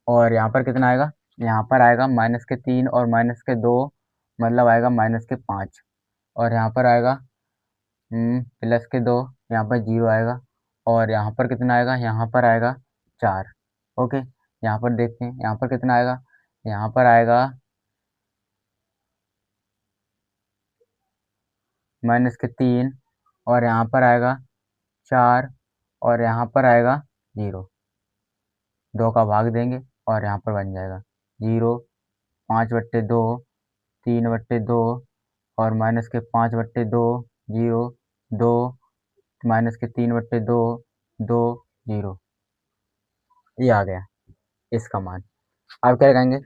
Speaker 1: और यहाँ पर कितना आएगा, यहाँ पर आएगा -3 और -2 मतलब आएगा -5 और यहाँ पर आएगा +2, यहाँ पर 0 आएगा और यहाँ पर कितना आएगा, यहाँ पर आएगा 4। ओके, यहाँ पर देखते हैं यहाँ पर कितना आएगा, यहाँ पर आएगा -3 और यहाँ पर आएगा 4 और यहाँ पर आएगा 0। 2 का भाग देंगे और यहाँ पर बन जाएगा 0 5/2, 3/2 और माइनस के 5/2, 0, 2 माइनस के 3/2, 2, 0, ये आ गया इसका मान। अब क्या करेंगे,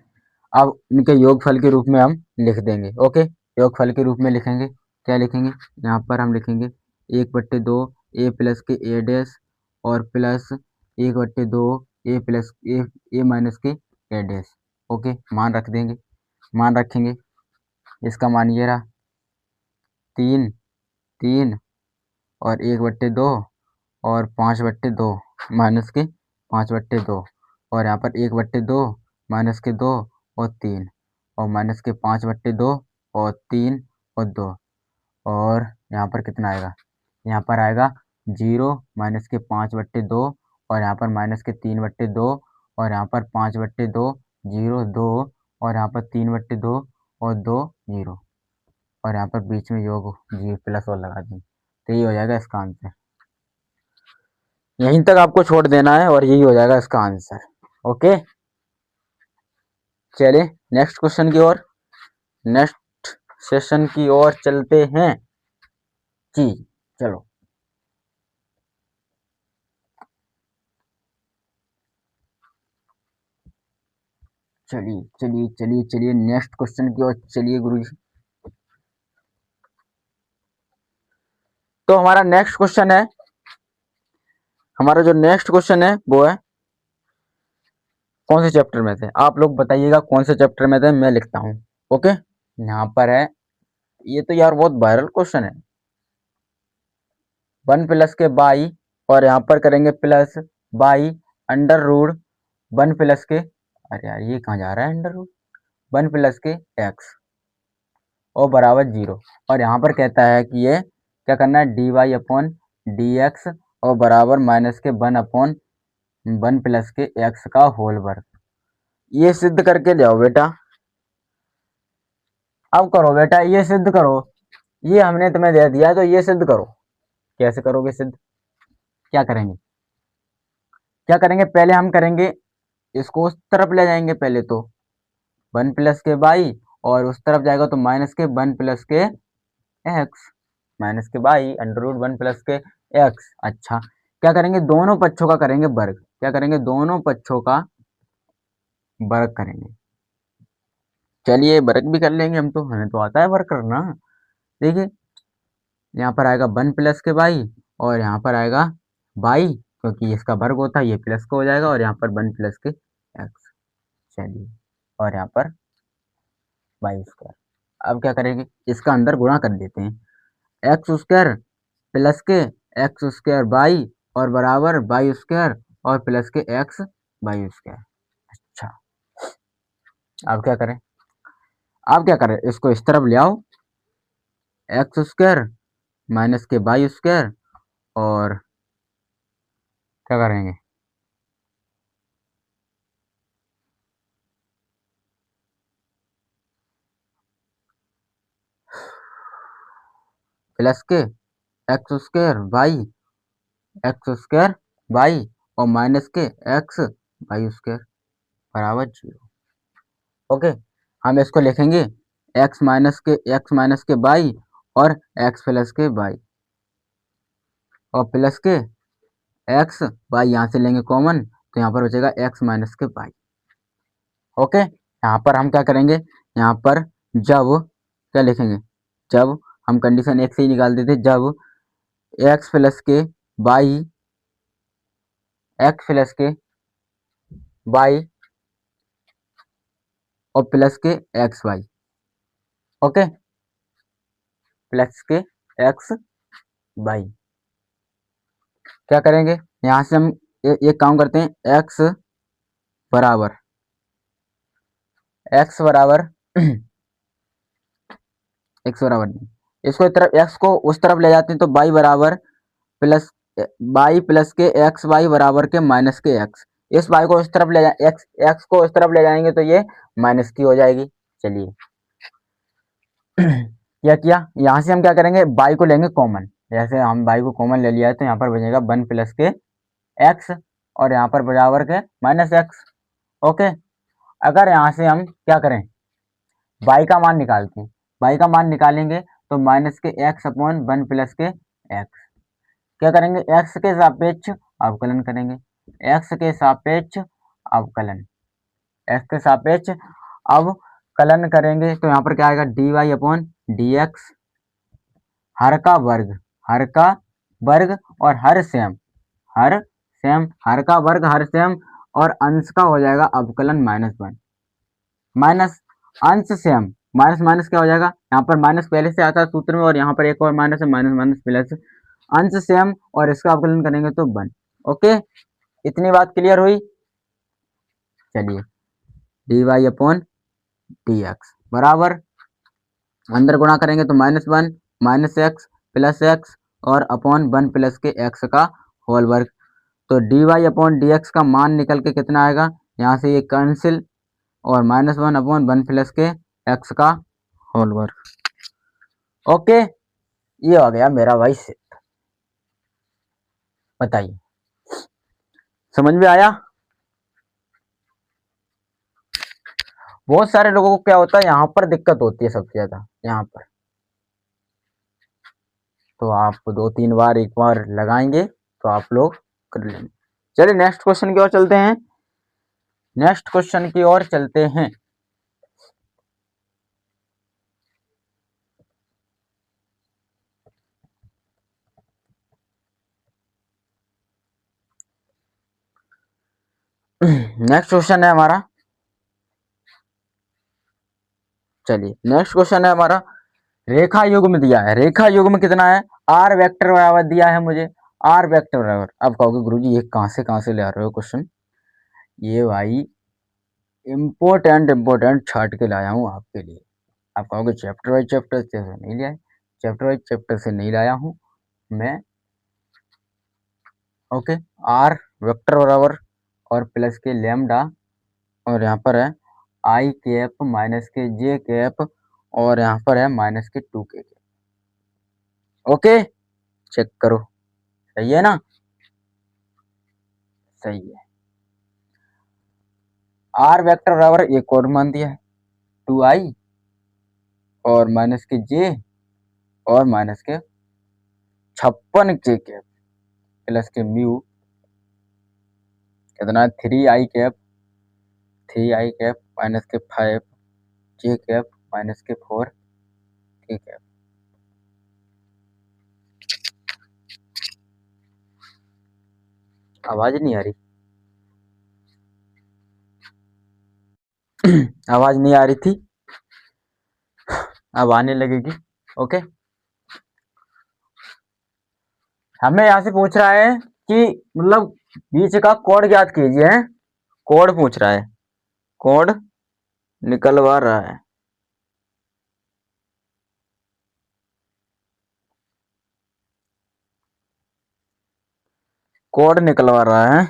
Speaker 1: अब इनके योगफल के रूप में हम लिख देंगे। ओके, योगफल के रूप में लिखेंगे, क्या लिखेंगे, यहाँ पर हम लिखेंगे 1/2 ए प्लस के ए डैश और प्लस 1/2 ए प्लस ए माइनस के ए डैश। ओके, मान रख देंगे, मान रखेंगे, इसका मान ये रहा 3, 3 और 1/2 और 5/2 माइनस के 5/2 और यहाँ पर 1/2 माइनस के 2 और 3 और माइनस के 5/2 और 3 और 2 और यहाँ पर कितना आएगा, यहाँ पर आएगा 0 माइनस के 5/2 और यहाँ पर माइनस के 3/2 और यहाँ पर 5/2, 0, 2 और यहाँ पर 3/2 और 2, 0 और यहाँ पर बीच में योग जी प्लस और लगा देंगे, तो ये हो जाएगा इसका आंसर। यहीं तक आपको छोड़ देना है और यही हो जाएगा इसका आंसर। ओके, चलिए नेक्स्ट क्वेश्चन की ओर, नेक्स्ट सेशन की ओर चलते हैं जी। चलो चलिए चलिए चलिए चलिए नेक्स्ट क्वेश्चन की ओर चलिए गुरुजी। तो हमारा नेक्स्ट क्वेश्चन है, हमारा जो नेक्स्ट क्वेश्चन है वो है कौन से चैप्टर में थे, आप लोग बताइएगा कौन से चैप्टर में थे, मैं लिखता हूँ। ओके, यहाँ पर है, ये तो यार बहुत वायरल क्वेश्चन है, 1 प्लस के बाई और यहाँ पर करेंगे plus by under root 1 plus के, अरे यार ये कहाँ जा रहा है, अंडर रूट 1 प्लस के एक्स और बराबर 0 और यहाँ पर कहता है कि ये क्या करना है, dy अपॉन dx और बराबर माइनस के 1 अपॉन 1 प्लस के एक्स का होल वर्ग। ये सिद्ध करके जाओ बेटा, अब करो बेटा, ये सिद्ध करो, ये हमने तुम्हें दे दिया तो ये सिद्ध करो। कैसे करोगे सिद्ध, क्या करेंगे, क्या करेंगे, पहले हम करेंगे इसको उस तरफ ले जाएंगे, पहले तो 1 प्लस के बाई और उस तरफ जाएगा तो माइनस के 1 प्लस के एक्स, माइनस के बाई अंडर रूट 1 प्लस के एक्स। अच्छा, क्या करेंगे, दोनों पक्षों का करेंगे वर्ग, क्या करेंगे, दोनों पक्षों का वर्ग करेंगे। चलिए वर्ग भी कर लेंगे हम तो, हमें तो आता है वर्ग करना। देखिए यहाँ पर आएगा 1 प्लस के बाई और यहाँ पर आएगा बाई, क्योंकि इसका वर्ग होता है, ये प्लस का हो जाएगा और यहाँ पर 1 प्लस के एक्स। चलिए, और यहाँ पर बाई स्क्वायर। अब क्या करेंगे, इसका अंदर गुणा कर देते हैं, एक्स स्क्वायर प्लस के एक्स स्क्वायर बाई और बराबर बाई स्क्वायर और प्लस के एक्स बाई स्क्वायर। अच्छा, अब क्या करें, अब क्या करें, इसको इस तरफ ले आओ, एक्स स्क्वायर माइनस के बाई स्क्वायर और क्या करेंगे, प्लस के एक्स स्क्वायर बाई और माइनस के एक्स बाई स्क्वायर बराबर 0। ओके, हम इसको लिखेंगे एक्स माइनस के बाई और एक्स प्लस के बाई और प्लस के एक्स बाई, यहाँ से लेंगे कॉमन तो यहाँ पर बचेगा एक्स माइनस के बाई। ओके, यहाँ पर हम क्या करेंगे, यहाँ पर जब क्या लिखेंगे, जब हम कंडीशन एक से ही निकाल देते, जब एक्स प्लस के बाई और प्लस के एक्स वाई। ओके, प्लस के एक्स वाई, क्या करेंगे, यहाँ से हम एक काम करते हैं, एक्स बराबर नहीं, इसको तरफ एक्स को उस तरफ ले जाते हैं तो बाई बराबर प्लस बाई प्लस के एक्स वाई बराबर के माइनस के एक्स, इस बाई को इस तरफ ले जाए, एक्स को इस तरफ ले जाएंगे तो ये माइनस की हो जाएगी। चलिए क्या किया, यहाँ से हम क्या करेंगे, बाई को लेंगे कॉमन, जैसे हम बाई को कॉमन ले लिया है तो यहाँ पर बचेगा 1 प्लस के एक्स और यहाँ पर बराबर के माइनस एक्स। ओके, अगर यहाँ से हम क्या करें, y का मान निकालते हैं। y का मान निकालेंगे तो माइनस के x अपॉन 1 प्लस के x, क्या करेंगे, x के सापेक्ष अवकलन करेंगे, x के सापेक्ष अवकलन, x के सापेक्ष अवकलन करेंगे तो यहाँ पर क्या आएगा, dy अपॉन dx, हर का वर्ग, हर का वर्ग और हर सेम, हर सेम, हर का वर्ग हर सेम, और अंश का हो जाएगा अवकलन -1, माइनस अंश सेम, माइनस माइनस क्या हो जाएगा, यहाँ पर माइनस पहले से आता है सूत्र में और यहाँ पर एक और माइनस है, माइनस माइनस प्लस, अंश सेम और इसका अवकलन करेंगे तो 1। ओके, इतनी बात क्लियर हुई। चलिए dy अपॉन dx बराबर, अंदर गुणा करेंगे तो -1 माइनस एक्स प्लस एक्स और अपॉन 1 प्लस के x का होल वर्ग, तो dy अपॉन dx का मान निकल के कितना आएगा, यहाँ से ये कैंसिल और -1 अपॉन 1 प्लस के x का होल वर्ग। ओके, ये हो गया मेरा भाई सेट। बताइए समझ में आया। बहुत सारे लोगों को क्या होता है, यहाँ पर दिक्कत होती है सबसे ज्यादा, यहाँ पर तो आप 2-3 बार एक बार लगाएंगे तो आप लोग कर लेंगे। चलिए नेक्स्ट क्वेश्चन की ओर चलते हैं, नेक्स्ट क्वेश्चन की ओर चलते हैं। नेक्स्ट क्वेश्चन है हमारा, चलिए नेक्स्ट क्वेश्चन है हमारा, रेखा युग्म दिया है, रेखा युग्म कितना है, r वेक्टर बराबर दिया है मुझे, r वेक्टर बराबर, अब कहोगे गुरुजी ये कहाँ से ले आ रहे हो क्वेश्चन, ये भाई इम्पोर्टेंट छाट के लाया हूँ आपके लिए। आप कहोगे चैप्टर वाइज चैप्टर से नहीं लिया है, चैप्टर वाइज चैप्टर से नहीं लाया हूँ मैं। ओके, r वेक्टर बराबर और प्लस के लैम्डा और यहाँ पर है आई कैप माइनस के जे कैप और यहाँ पर है माइनस के 2 के। ओके, चेक करो, सही है ना, सही है। r वेक्टर बराबर एक और मान दिया है 2i और माइनस के जे और माइनस के 56 जे कैप प्लस के म्यू कितना 3i कैप माइनस के 5 जे कैप माइनस के 4 के कैप। आवाज नहीं आ रही आवाज नहीं आ रही थी, अब आने लगेगी। ओके, हमें यहाँ से पूछ रहा है कि मतलब बीच का कोड ज्ञात कीजिए, है कोड पूछ रहा है, कोड निकलवा रहा है, कोड निकलवा रहा है।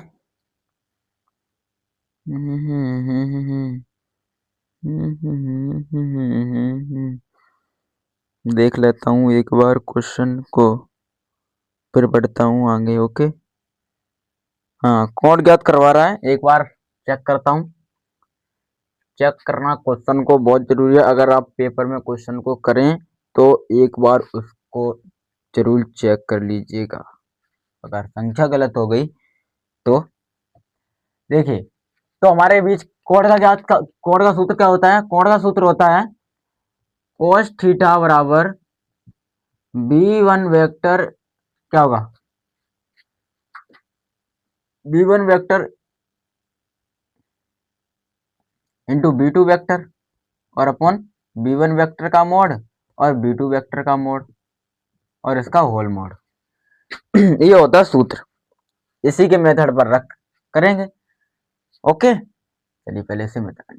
Speaker 1: देख लेता हूँ एक बार क्वेश्चन को, फिर बढ़ता हूँ आगे। ओके, हाँ कोड ज्ञात करवा रहा है, एक बार चेक करता हूँ। चेक करना क्वेश्चन को बहुत जरूरी है, अगर आप पेपर में क्वेश्चन को करें तो एक बार उसको जरूर चेक कर लीजिएगा, अगर संख्या गलत हो गई तो। देखिए, तो हमारे बीच कोड का सूत्र क्या होता है, कोड का सूत्र होता है cos थीटा बराबर b1 वेक्टर, क्या होगा b1 vector into b2 vector और अपॉन b1 वेक्टर का मोड और b2 वेक्टर का मोड और इसका होल मोड। ये होता है सूत्र, इसी के मेथड पर रख करेंगे। ओके, चलिए पहले से मेथड,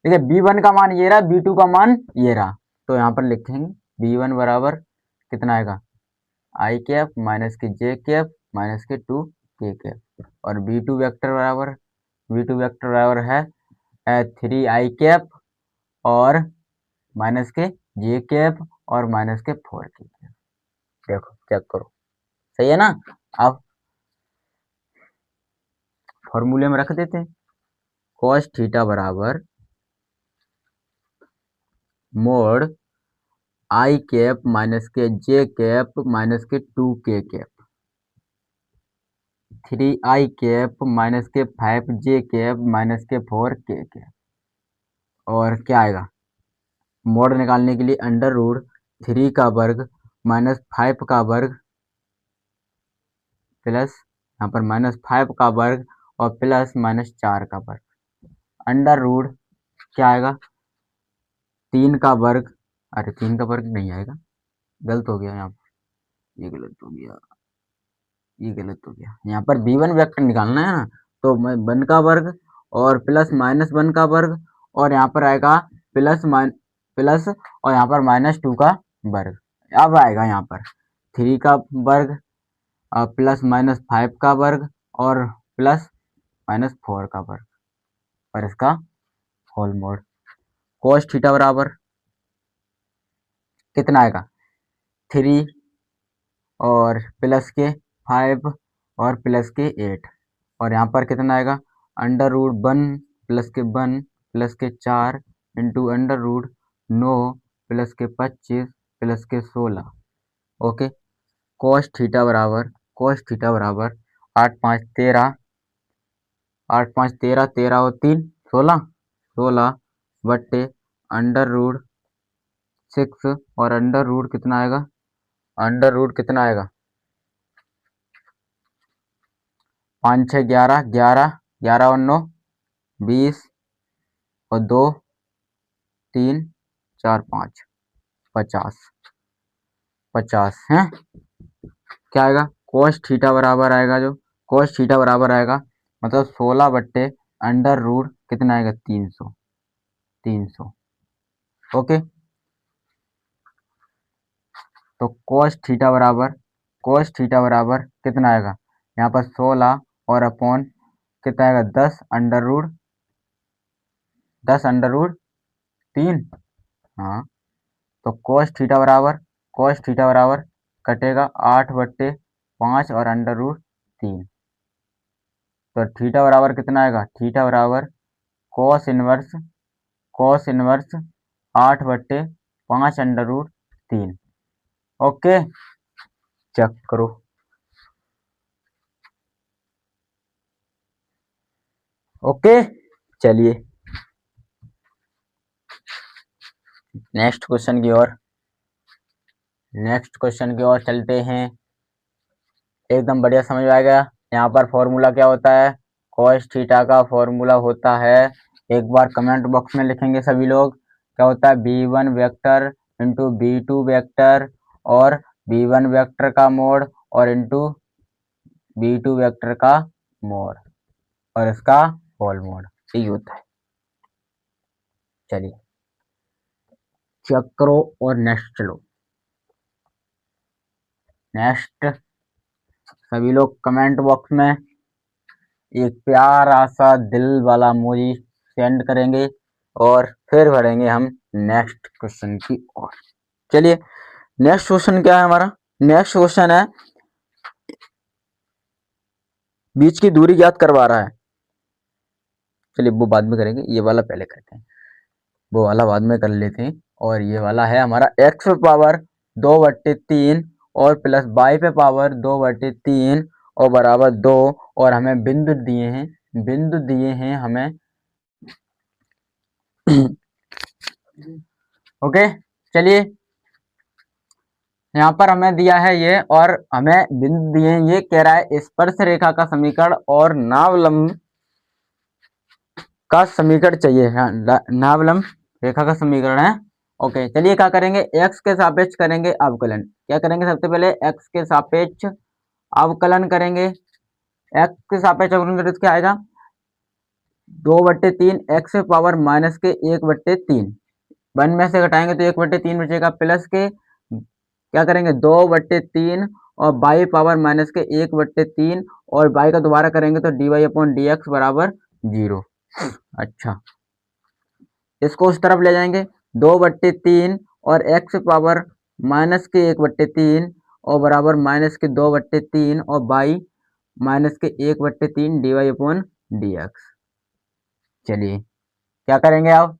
Speaker 1: देखिए b1 का मान ये रहा, b2 का मान ये रहा, तो यहाँ पर लिखेंगे b1 बराबर कितना आएगा आई कैप माइनस के जे कैप माइनस के 2 के कैप और b2 वेक्टर बराबर है 3i कैप और माइनस के जे कैप और माइनस के 4 के कैप। देखो चेक करो, सही है ना। अब फॉर्मूले में रख देते हैं cos थीटा बराबर मोड आई कैप माइनस के जे कैप माइनस के 2k cap, 3i cap minus के 5j कैप माइनस के 4k कैप। और क्या आएगा, मोड निकालने के लिए अंडर रूट 3 का वर्ग माइनस 5 का वर्ग प्लस यहाँ पर माइनस 5 का वर्ग और प्लस माइनस 4 का वर्ग, अंडर रूट क्या आएगा 3 का वर्ग, अरे 3 का वर्ग नहीं आएगा, गलत हो गया यहाँ पर, ये गलत हो गया, ये गलत हो गया। यहाँ पर b1 वेक्टर निकालना है ना, तो 1 का वर्ग और प्लस माइनस 1 का वर्ग और यहाँ पर आएगा प्लस और यहाँ पर -2 का वर्ग। अब आएगा यहाँ पर 3 का वर्ग प्लस -5 का वर्ग और प्लस -4 का वर्ग और इसका होल मोड। cos थीटा बराबर कितना आएगा 3 और प्लस के 5 और प्लस के 8 और यहाँ पर कितना आएगा अंडर रूट 1 प्लस के 1 प्लस के 4 इंटू अंडर रूट 9 प्लस के 25 प्लस के 16। ओके, cos थीटा बराबर 8 5 13, 8 5 13, 13 और 3 16, 16 बट्टे अंडर रूट 6 और अंडर रूट कितना आएगा, अंडर रूट कितना आएगा 5 6 11, 11 11 और 9 20 और 2 3 4 5 50 50 है। क्या आएगा cos थीटा बराबर आएगा, जो cos थीटा बराबर आएगा मतलब 16 बट्टे अंडर रूट कितना आएगा 300, 300। ओके, तो cos थीटा बराबर कितना आएगा यहाँ पर 16 और अपॉन कितना आएगा 10 अंडर रूट 3। हाँ, तो cos थीटा बराबर कटेगा 8 बट्टे 5 और अंडर रूट 3। तो थीटा बराबर कितना आएगा, थीटा बराबर cos इनवर्स 8 बट्टे 5 अंडर रूट 3। ओके, चेक करो। ओके, चलिए नेक्स्ट क्वेश्चन की ओर चलते हैं। एकदम बढ़िया समझ आ गया। यहाँ पर फॉर्मूला क्या होता है, cos थीटा का फॉर्मूला होता है, एक बार कमेंट बॉक्स में लिखेंगे सभी लोग, क्या होता है b1 vector into b2 vector और b1 वेक्टर का मोड और इंटू b2 वेक्टर का मोड और इसका होल मोड, यही होता है। चलिए चेक करो और नेक्स्ट चलो। नेक्स्ट सभी लोग कमेंट बॉक्स में एक प्यारा सा दिल वाला इमोजी सेंड करेंगे और फिर बढ़ेंगे हम नेक्स्ट क्वेश्चन की ओर। चलिए नेक्स्ट क्वेश्चन क्या है हमारा, नेक्स्ट क्वेश्चन है बीच की दूरी ज्ञात करवा रहा है। चलिए वो बाद में करेंगे, ये वाला पहले करते हैं, वो वाला बाद में कर लेते हैं। और ये वाला है हमारा x पे पावर 2/3 और प्लस y पे पावर 2/3 और बराबर 2 और हमें बिंदु दिए हैं हमें ओके, चलिए यहाँ पर हमें दिया है ये और हमें बिंदु दिए हैं, ये कह रहा है स्पर्श रेखा का समीकरण और नावलंब का समीकरण चाहिए। हाँ, नावलंब रेखा का समीकरण है। ओके, चलिए क्या करेंगे, x के सापेक्ष करेंगे अवकलन। क्या करेंगे, सबसे पहले x के सापेक्ष अवकलन करेंगे। x के सापेक्ष अवकलन करेंगे तो क्या आएगा 2/3 x पावर माइनस के 1/3, 1 में से घटाएंगे तो 1/3 बचेगा, प्लस के क्या करेंगे 2/3 और बाई पावर माइनस के 1/3 और बाई का दोबारा करेंगे तो dy/dx बराबर 0। अच्छा, इसको उस तरफ ले जाएंगे 2/3 और x पावर माइनस के 1/3 और बराबर माइनस के 2/3 और बाई माइनस के 1/3 dy/dx। चलिए क्या करेंगे अब,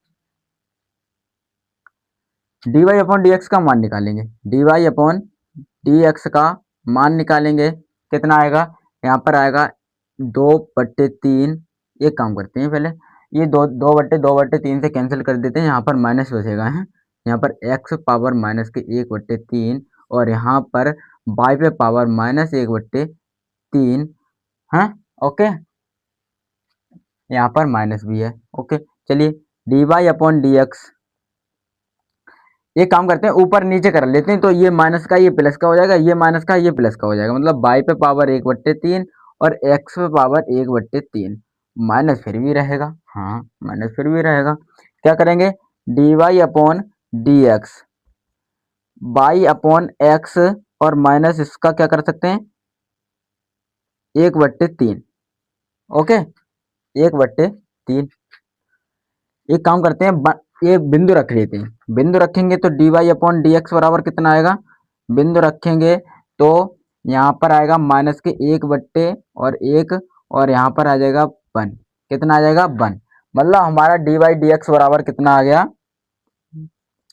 Speaker 1: D Y upon D X का मान निकालेंगे, D Y upon D X का मान निकालेंगे, कितना आएगा, यहाँ पर आएगा 2/3। एक काम करते हैं पहले, ये 2/3 से कैंसिल कर देते हैं, यहाँ पर माइनस बचेगा है, यहाँ पर एक्स पावर माइनस के 1/3 और यहाँ पर वाई पे पावर माइनस 1/3 है। ओके, यहाँ पर माइनस भी है। ओके, चलिए D Y upon D X, एक काम करते हैं ऊपर नीचे कर लेते हैं, तो ये माइनस का ये प्लस का हो जाएगा, ये माइनस का ये प्लस का हो जाएगा, मतलब बाई पे पावर 1/3 और एक्स पे पावर 1/3, माइनस फिर भी रहेगा, हाँ माइनस फिर भी रहेगा। क्या करेंगे, D Y upon D X, by upon X और माइनस इसका क्या कर सकते हैं 1/3। ओके, 1/3। एक काम करते हैं, ये बिंदु रख लेते हैं, बिंदु रखेंगे तो D Y upon D X बराबर कितना आएगा, बिंदु रखेंगे तो यहाँ पर आएगा माइनस के 1/1 और यहाँ पर आ जाएगा 1, कितना आ जाएगा 1, मतलब हमारा डी वाई डी एक्स बराबर कितना आ गया,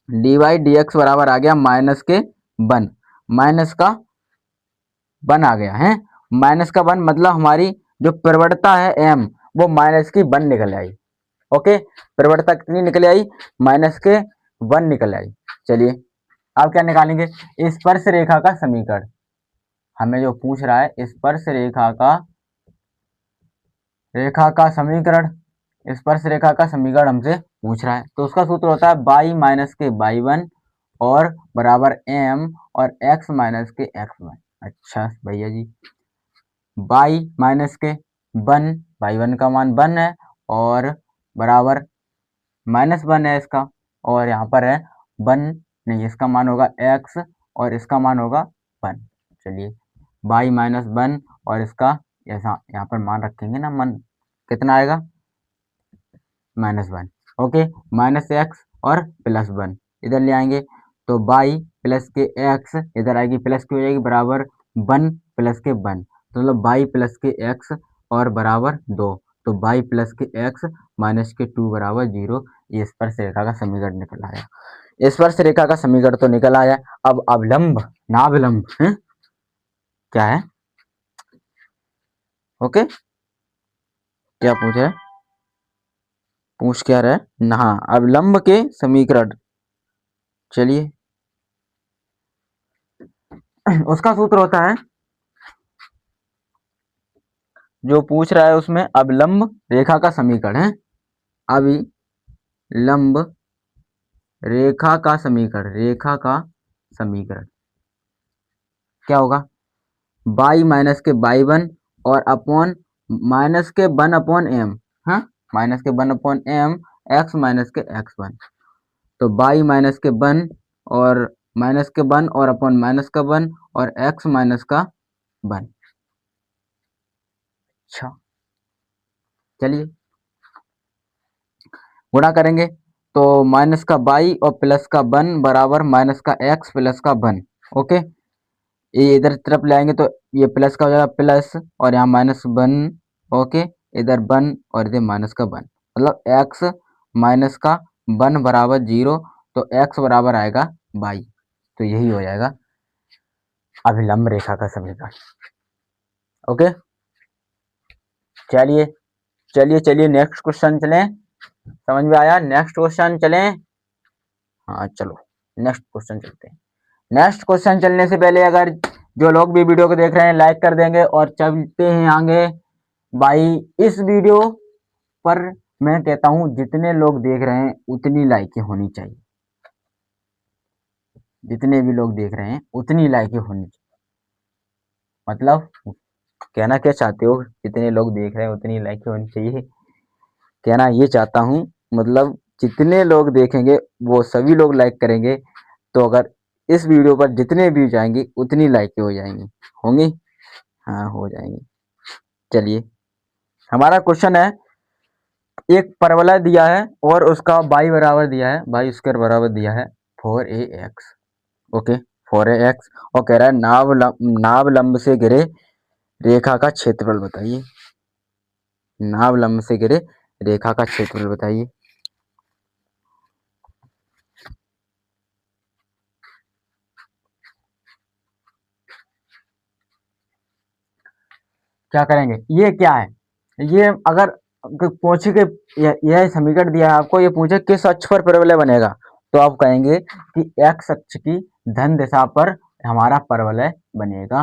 Speaker 1: डी वाई डी एक्स बराबर आ गया माइनस के 1, माइनस का 1 आ गया है, माइनस का 1 मतलब हमारी जो प्रवणता है एम वो माइनस की 1 निकल आई। ओके, प्रवणता कितनी निकल आई, माइनस के 1 निकल आई। चलिए अब क्या निकालेंगे, स्पर्श रेखा का समीकरण, हमें जो पूछ रहा है स्पर्श रेखा का समीकरण, स्पर्श रेखा का समीकरण हमसे पूछ रहा है, तो उसका सूत्र होता है बाई माइनस के बाई 1 और बराबर एम और एक्स माइनस के एक्स 1। अच्छा भैया जी, बाई माइनस के 1, बाई 1 का मान 1 है और बराबर माइनस 1 है इसका, और यहाँ पर है 1 नहीं, इसका मान होगा x और इसका मान होगा 1। चलिए बाई माइनस 1 और इसका ऐसा यहाँ पर मान रखेंगे ना, मन कितना आएगा -1। ओके, माइनस एक्स और प्लस 1 इधर ले आएंगे, तो बाई प्लस के एक्स इधर आएगी, प्लस की हो जाएगी बराबर 1 प्लस के 1, तो मतलब बाई प्लस के एक्स और बराबर 2, तो बाई प्लस के एक्स माइनस के 2 बराबर 0। ये स्पर्श रेखा का समीकरण निकल आया। स्पर्श रेखा का समीकरण तो निकल आया, अब अवलंब नावलंब है क्या है, ओके क्या पूछ रहे, पूछ क्या रहे, नहा अवलंब के समीकरण। चलिए उसका सूत्र होता है, जो पूछ रहा है उसमें अवलंब रेखा का समीकरण है, अविलंब रेखा का समीकरण, रेखा का समीकरण क्या होगा, बाई माइनस के बाई 1 और upon minus K 1 upon M, हाँ minus K 1 upon M x minus के एक्स 1, तो बाई माइनस के 1 और माइनस के 1 और अपॉन माइनस का 1 और एक्स माइनस का 1। अच्छा चलिए गुणा करेंगे, तो माइनस का बाई और प्लस का 1 बराबर माइनस का एक्स प्लस का 1। ओके, ये इधर तरफ ले आएंगे तो ये प्लस का हो जाएगा प्लस और यहाँ -1। ओके, इधर 1 और इधर माइनस का 1, मतलब एक्स माइनस का 1 बराबर 0, तो एक्स बराबर आएगा बाई, तो यही हो जाएगा अभिलंब रेखा का समीकरण। ओके चलिए चलिए चलिए नेक्स्ट क्वेश्चन चलें, समझ में आया, नेक्स्ट क्वेश्चन चलें, हाँ चलो नेक्स्ट क्वेश्चन चलते हैं। नेक्स्ट क्वेश्चन चलने से पहले अगर जो लोग भी वीडियो को देख रहे हैं लाइक कर देंगे, और चलते हैं आगे भाई। इस वीडियो पर मैं कहता हूं जितने लोग देख रहे हैं उतनी लाइकें होनी चाहिए, जितने भी लोग देख रहे हैं उतनी लाइकें होनी चाहिए, मतलब कहना क्या चाहते हो, जितने लोग देख रहे हैं उतनी लाइकें होनी चाहिए, कहना ये चाहता हूं, मतलब जितने लोग देखेंगे वो सभी लोग लाइक करेंगे, तो अगर इस वीडियो पर जितने व्यूज आएंगे उतनी लाइकें हो जाएंगी, होंगी, हाँ हो जाएंगी। चलिए हमारा क्वेश्चन है, एक परवलय दिया है और उसका बाई बराबर दिया है, बाई स्क्वायर बराबर दिया है 4ax। ओके 4ax, और कह रहा है नाव लंब से घिरे रेखा का क्षेत्रफल बताइए, नाव लंब से घिरे रेखा का क्षेत्रफल बताइए। क्या करेंगे, ये क्या है, ये अगर पूछे कि यह समीकरण दिया है आपको, ये पूछे किस अक्ष पर परवलय बनेगा, तो आप कहेंगे कि एक्स अक्ष की धन दिशा पर हमारा परवलय बनेगा।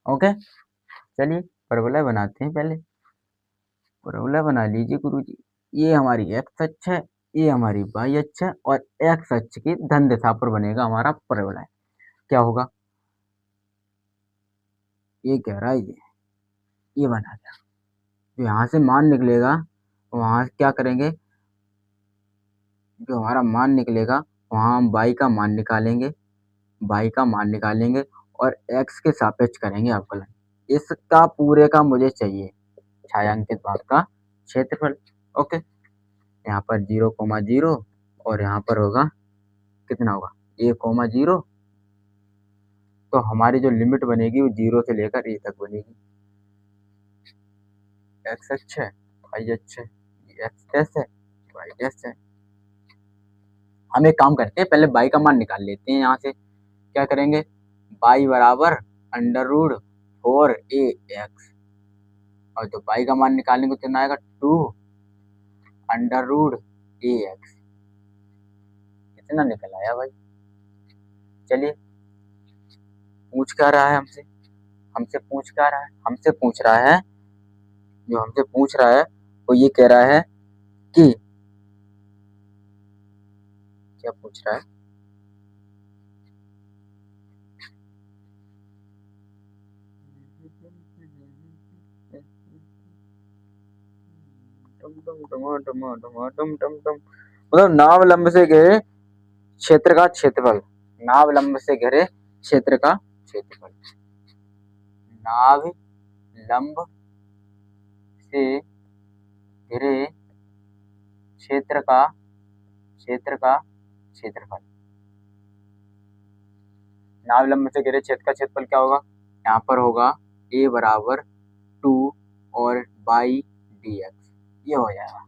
Speaker 1: ओके, चलिए परवलय बनाते हैं। पहले परवलय बना लीजिए गुरुजी। ये हमारी एक्स अक्ष है, ये हमारी वाई अक्ष है, और एक्स अक्ष की धन दिशा पर बनेगा हमारा परवलय। क्या होगा, ये कह रहा है ये बना दिया। जो यहाँ से मान निकलेगा, वहाँ क्या करेंगे, जो हमारा मान निकलेगा वहाँ हम y का मान निकालेंगे, y का मान निकालेंगे और x के सापेक्ष करेंगे अवकलन। इसका पूरे का मुझे चाहिए छायांकित भाग का क्षेत्रफल। ओके, यहाँ पर 0,0 और यहाँ पर होगा कितना होगा, a,0। तो हमारी जो लिमिट बनेगी वो 0 से लेकर a तक बनेगी। x अक्ष है, y अक्ष है, x डैश है, y डैश है। हम एक काम करते हैं, पहले y का मान निकाल लेते हैं। यहाँ से क्या करेंगे, y बराबर √4ax, और जो y का मान निकालेंगे कितना आएगा, 2√ax। कितना निकल आया भाई। चलिए, पूछ क्या रहा है हमसे, हमसे पूछ क्या रहा है, हमसे पूछ रहा है, जो हमसे पूछ रहा है वो ये कह रहा है कि, क्या पूछ रहा है, मतलब नाव लंब से घिरे क्षेत्र का क्षेत्रफल, नाव लंब से घिरे क्षेत्र का क्षेत्रफल, नाव लंब से घिरे क्षेत्र का क्षेत्रफल। नाव लंब से घिरे क्षेत्र का क्षेत्रफल क्या होगा, यहाँ पर होगा a बराबर 2 और बाई dx, ये हो जाएगा।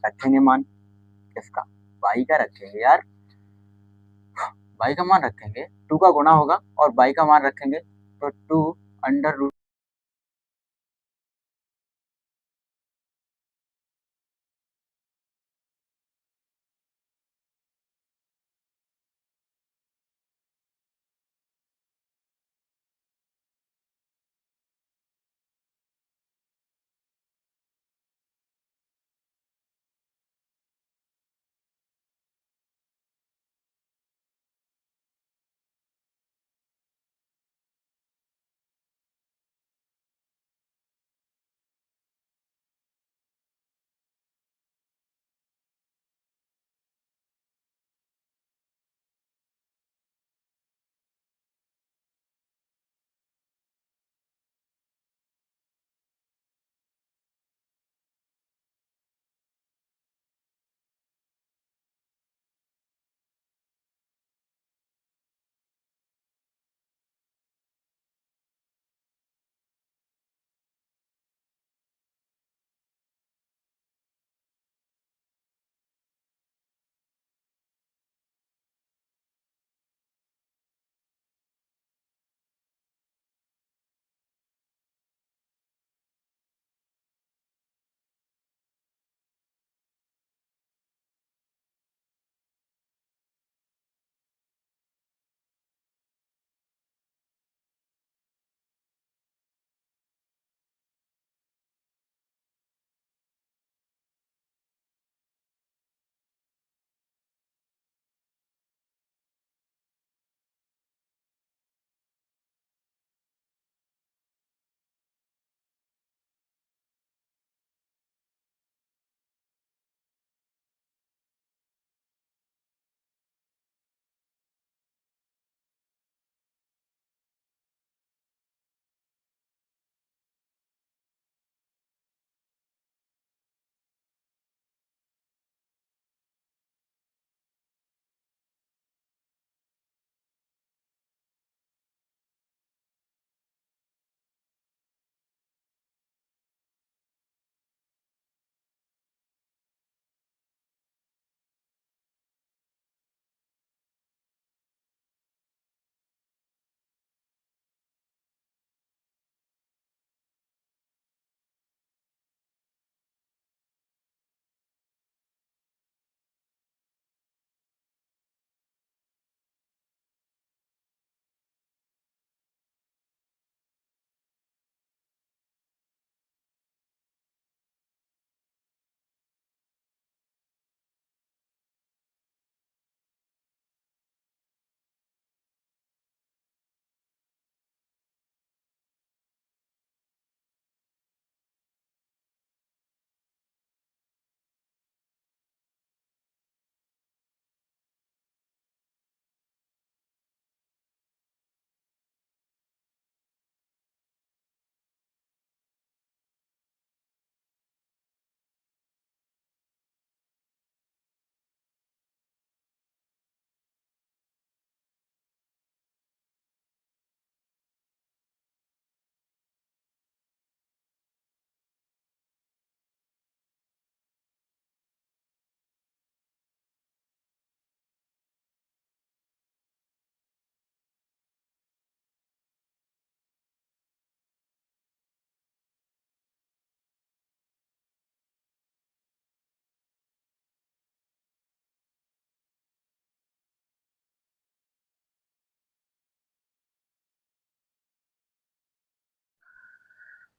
Speaker 1: रखेंगे मान किसका, y का रखेंगे यार, y का मान रखेंगे, 2 का गुणा होगा और y का मान रखेंगे, तो 2 √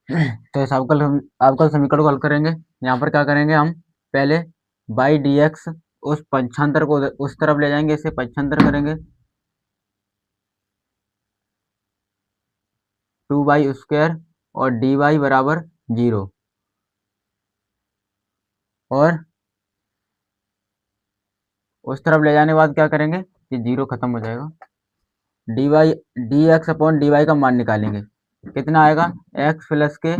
Speaker 1: तो इस अवकल समीकरण को हल करेंगे। यहाँ पर क्या करेंगे हम, पहले बाई डी एक्स उस पक्षांतर को उस तरफ ले जाएंगे, इसे पक्षांतर करेंगे, 2y² और dy बराबर 0, और उस तरफ ले जाने के बाद क्या करेंगे, ये 0 खत्म हो जाएगा। D Y D X upon D Y का मान निकालेंगे, कितना आएगा, एक्स प्लस के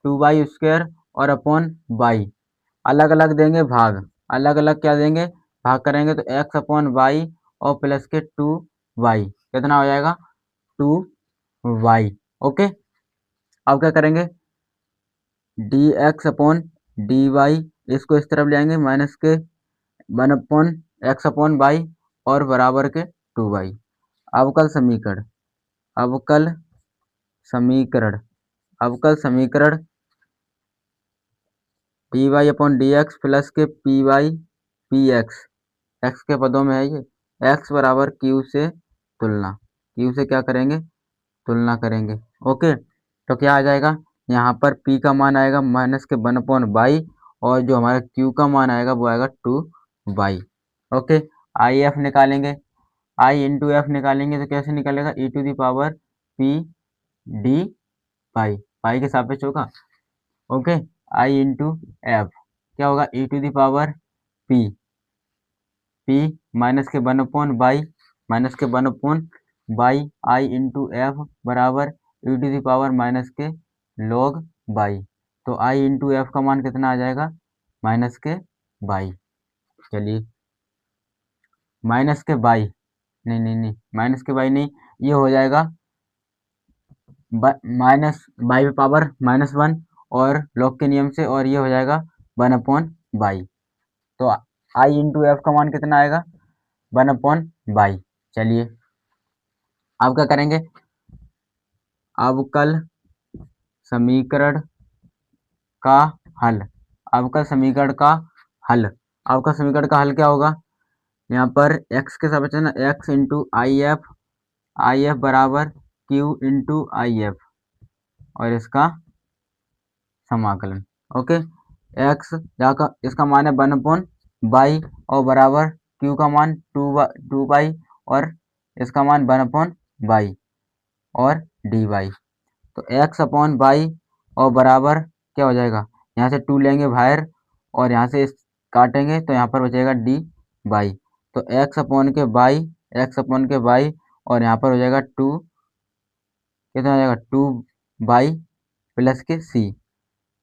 Speaker 1: 2y² और अपॉन वाई, अलग अलग देंगे भाग, अलग अलग क्या देंगे, भाग करेंगे तो एक्स अपॉन वाई और प्लस के 2y, कितना हो जाएगा, 2y। ओके, अब क्या करेंगे, D X upon D Y, इसको इस तरफ ले आएंगे, माइनस के 1/x/y और बराबर के 2y। अवकल समीकरण अवकल समीकरण अवकल समीकरण D Y upon D X plus के P Y P X, X के पदों में है ये, एक्स बराबर क्यू से तुलना, क्यू से क्या करेंगे, तुलना करेंगे। ओके, तो क्या आ जाएगा, यहाँ पर p का मान आएगा माइनस के 1/y और जो हमारा q का मान आएगा वो आएगा 2y। ओके, आई एफ निकालेंगे, आई इंटू एफ निकालेंगे तो कैसे निकलेगा, e to the power p D pi, pi के सापेक्ष होगा। ओके, आई इंटू एफ क्या होगा, e to the power p, p minus के 1/y माइनस के 1/y आई इंटू एफ बराबर e to the power minus के log y। तो i इंटू एफ का मान कितना आ जाएगा, माइनस के y। चलिए, माइनस के y, नहीं नहीं नहीं, माइनस के y नहीं, ये हो जाएगा माइनस y पे पावर -1 और log के नियम से, और ये हो जाएगा 1/y। तो i इंटू एफ का मान कितना आएगा, 1/y। चलिए, अब क्या करेंगे, अवकल समीकरण का हल, अवकल समीकरण का हल, अवकल समीकरण का हल क्या होगा, यहाँ पर x के सापेक्ष है ना, x इंटू आई एफ बराबर q इंटू आई एफ और इसका समाकलन। ओके, x जाकर इसका मान है 1/y और बराबर q का मान 2y और इसका मान 1/y और dy। तो x अपॉन y और बराबर क्या हो जाएगा, यहाँ से 2 लेंगे बाहर और यहाँ से काटेंगे तो यहाँ पर बचेगा dy। तो x अपॉन के y और यहाँ पर हो जाएगा 2, कितना हो जाएगा 2y प्लस के c,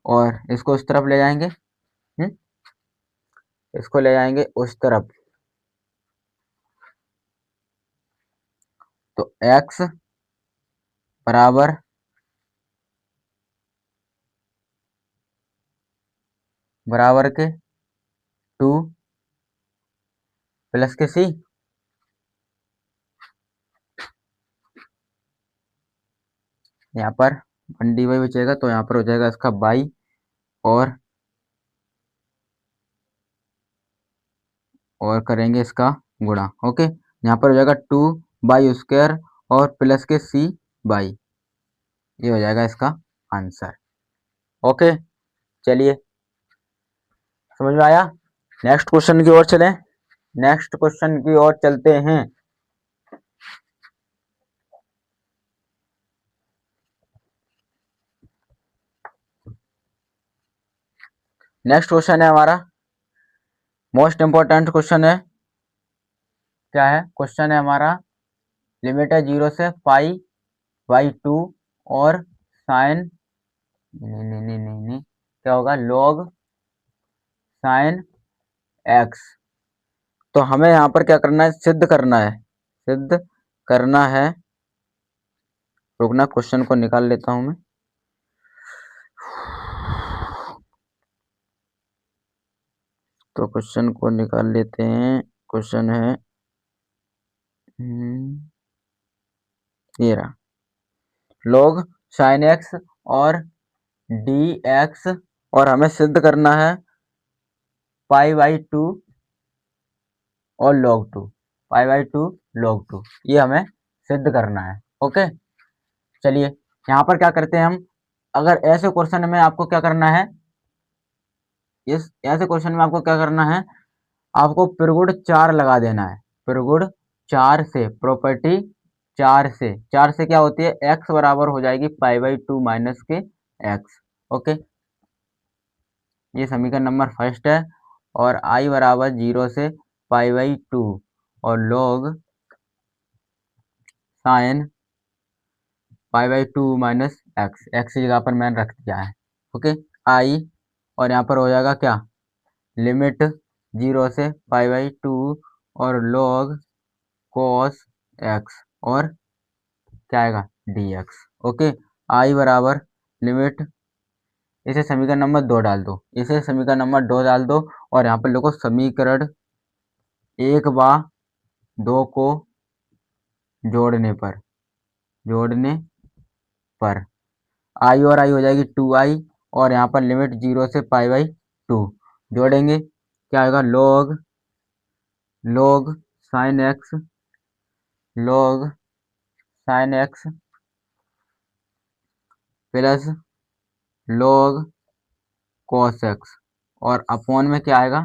Speaker 1: और इसको उस तरफ ले जाएंगे, इसको ले जाएंगे उस तरफ, तो x बराबर के 2 प्लस के c, यहाँ पर 1dy बचेगा तो यहाँ पर हो जाएगा इसका y और करेंगे इसका गुणा। ओके, यहाँ पर हो जाएगा 2y² और प्लस के c y, ये हो जाएगा इसका आंसर। ओके, चलिए, समझ में आया। नेक्स्ट क्वेश्चन की ओर चलें, नेक्स्ट क्वेश्चन की ओर चलते हैं। नेक्स्ट क्वेश्चन है हमारा मोस्ट इंपॉर्टेंट क्वेश्चन है, क्या है क्वेश्चन है हमारा, लिमिट है 0 से π/2 और साइन, नहीं, क्या होगा, log साइन x। तो हमें यहाँ पर क्या करना है, सिद्ध करना है, रुकना क्वेश्चन को निकाल लेता हूं मैं। तो क्वेश्चन को निकाल लेते हैं, क्वेश्चन है ये रहा, log sin x और dx, और हमें सिद्ध करना है π/2 और log 2, π/2 log 2, ये हमें सिद्ध करना है। ओके, चलिए यहाँ पर क्या करते हैं हम, अगर ऐसे क्वेश्चन में आपको क्या करना है, इस ऐसे क्वेश्चन में आपको क्या करना है, आपको प्रगुण 4 लगा देना है। प्रगुण 4 से, प्रॉपर्टी 4 से क्या होती है, x बराबर हो जाएगी π/2 माइनस के x। ओके, ये समीकरण नंबर फर्स्ट है। और i बराबर 0 से π/2 और log sine π/2 minus x, x की जगह पर मैंने रख दिया है। ओके, i और यहाँ पर हो जाएगा क्या, लिमिट 0 से π/2 और log cos x और क्या आएगा dx। ओके, i बराबर लिमिट, इसे समीकरण नंबर 2 डाल दो, इसे समीकरण नंबर 2 डाल दो और यहाँ पर लिखो समीकरण 1 व 2 को जोड़ने पर आई और आई हो जाएगी 2i और यहाँ पर लिमिट 0 से π/2 जोड़ेंगे, क्या आएगा log sine x plus log cos x और अपॉन में क्या आएगा,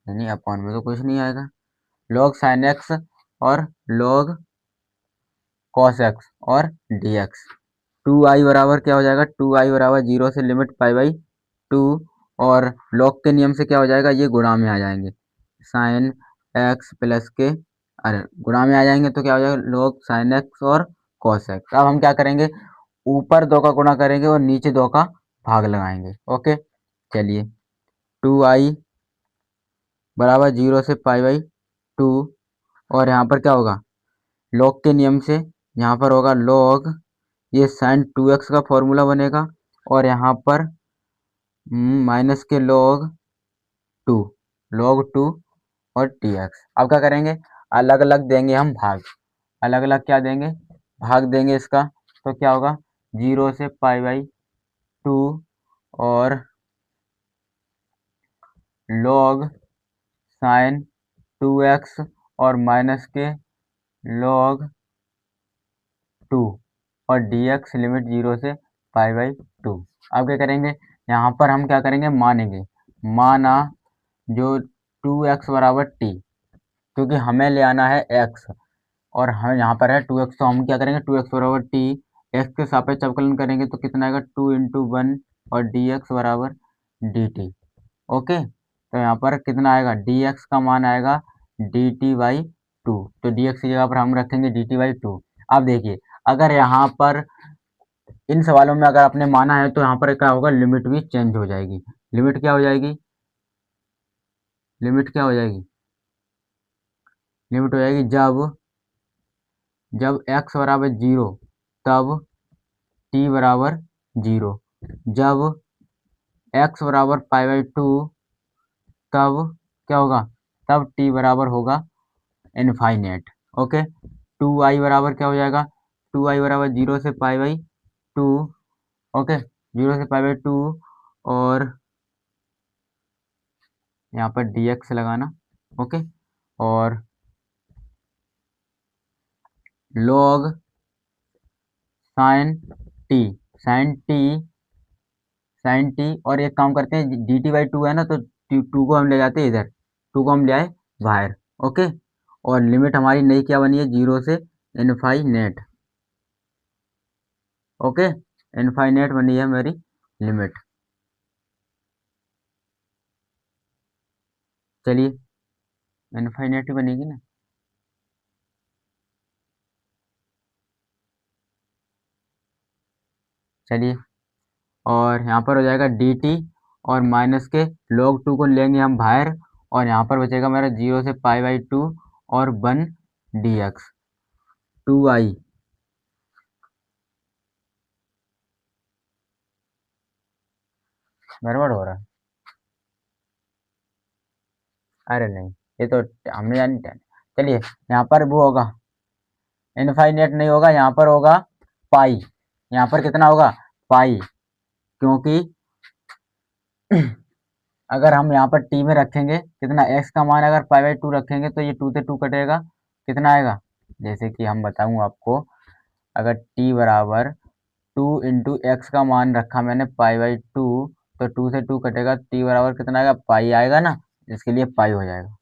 Speaker 1: नहीं अपॉन में तो कुछ नहीं आएगा, log साइन x और log cos x और dx। 2i बराबर क्या हो जाएगा, 2i बराबर 0 से लिमिट π/2 और log के नियम से क्या हो जाएगा, ये गुणा में आ जाएंगे, साइन x प्लस के, अरे गुणा में आ जाएंगे तो क्या हो जाएगा, log साइन x और cos x। अब हम क्या करेंगे, ऊपर 2 का गुणा करेंगे और नीचे 2 का भाग लगाएंगे। ओके, चलिए 2i बराबर 0 से π/2 और यहाँ पर क्या होगा, log के नियम से यहाँ पर होगा log, ये साइन 2x का फॉर्मूला बनेगा और यहाँ पर माइनस के log 2 और dx। अब क्या करेंगे, अलग अलग देंगे हम भाग, अलग अलग क्या देंगे, भाग देंगे इसका, तो क्या होगा 0 से π/2 और log साइन 2x और माइनस के log 2 और dx लिमिट 0 से π/2। अब क्या करेंगे, यहाँ पर हम क्या करेंगे, मानेंगे, माना जो 2x बराबर t, क्योंकि हमें ले आना है x और हम यहाँ पर है 2x, तो हम क्या करेंगे 2x बराबर t, x के सापेक्ष अवकलन करेंगे तो कितना आएगा 2 × 1 और dx बराबर dt। ओके, तो यहाँ पर कितना आएगा, dx का मान आएगा dt/2, तो dx की जगह पर हम रखेंगे dt/2। अब देखिए, अगर यहाँ पर इन सवालों में अगर आपने माना है तो यहाँ पर क्या होगा, लिमिट भी चेंज हो जाएगी। लिमिट क्या हो जाएगी, लिमिट क्या हो जाएगी, लिमिट हो जाएगी जब x बराबर 0 तब t बराबर 0, जब x बराबर π/2 तब क्या होगा, तब t बराबर होगा इनफाइनेट। ओके, 2i बराबर क्या हो जाएगा, 2i बराबर 0 से π/2। ओके, 0 से π/2 और यहाँ पर dx लगाना। ओके, और log साइन टी और एक काम करते हैं, dt/2 है ना, तो 2 को हम ले जाते हैं इधर, 2 को हम ले आए बाहर। ओके, और लिमिट हमारी नई क्या बनी है, 0 से इनफाइनेट। ओके, इनफाइनेट बनी है मेरी लिमिट। चलिए, इनफाइनेट ही बनेगी ना। चलिए, और यहाँ पर हो जाएगा dt और माइनस के log 2 को लेंगे हम बाहर और यहाँ पर बचेगा मेरा 0 से π/2 और 1 dx। 2i गड़बड़ हो रहा है, अरे नहीं, ये तो हमने जानी। चलिए, यहाँ पर वो होगा, इनफाइनेट नहीं होगा, यहाँ पर होगा पाई, यहाँ पर कितना होगा पाई, क्योंकि अगर हम यहाँ पर t में रखेंगे कितना, x का मान अगर π/2 रखेंगे तो ये 2 से 2 कटेगा, कितना आएगा, जैसे कि हम बताऊँ आपको, अगर t बराबर 2 इंटू एक्स का मान रखा मैंने π/2, तो 2 से 2 कटेगा, t बराबर कितना आएगा, पाई आएगा ना, इसके लिए पाई हो जाएगा।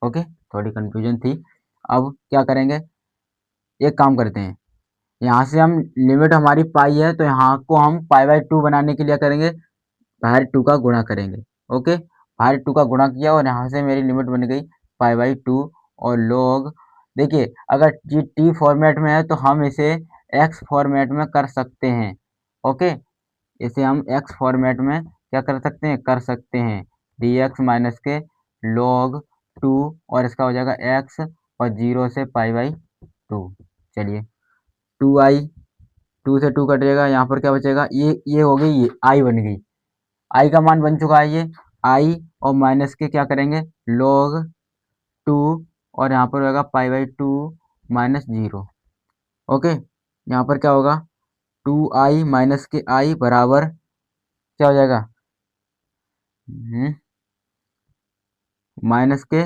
Speaker 1: ओके, थोड़ी कंफ्यूजन थी। अब क्या करेंगे, एक काम करते हैं, यहाँ से हम लिमिट हमारी पाई है, तो यहाँ को हम π/2 बनाने के लिए करेंगे, बाहर 2 का गुणा करेंगे। ओके, बाहर 2 का गुणा किया और यहाँ से मेरी लिमिट बन गई π/2 और log। देखिए अगर ये t फॉर्मेट में है तो हम इसे x फॉर्मेट में कर सकते हैं। ओके, इसे हम x फॉर्मेट में क्या कर सकते हैं, कर सकते हैं, dx माइनस के log 2 और इसका हो जाएगा x और 0 से π/2। चलिए 2i, 2 से 2 कटेगा, यहाँ पर क्या बचेगा, ये हो गई, ये i बन गई, i का मान बन चुका है ये i, और माइनस के क्या करेंगे, log 2 और यहाँ पर होगा π/2 माइनस 0। ओके, यहाँ पर क्या होगा, 2i माइनस के i बराबर क्या हो जाएगा, माइनस के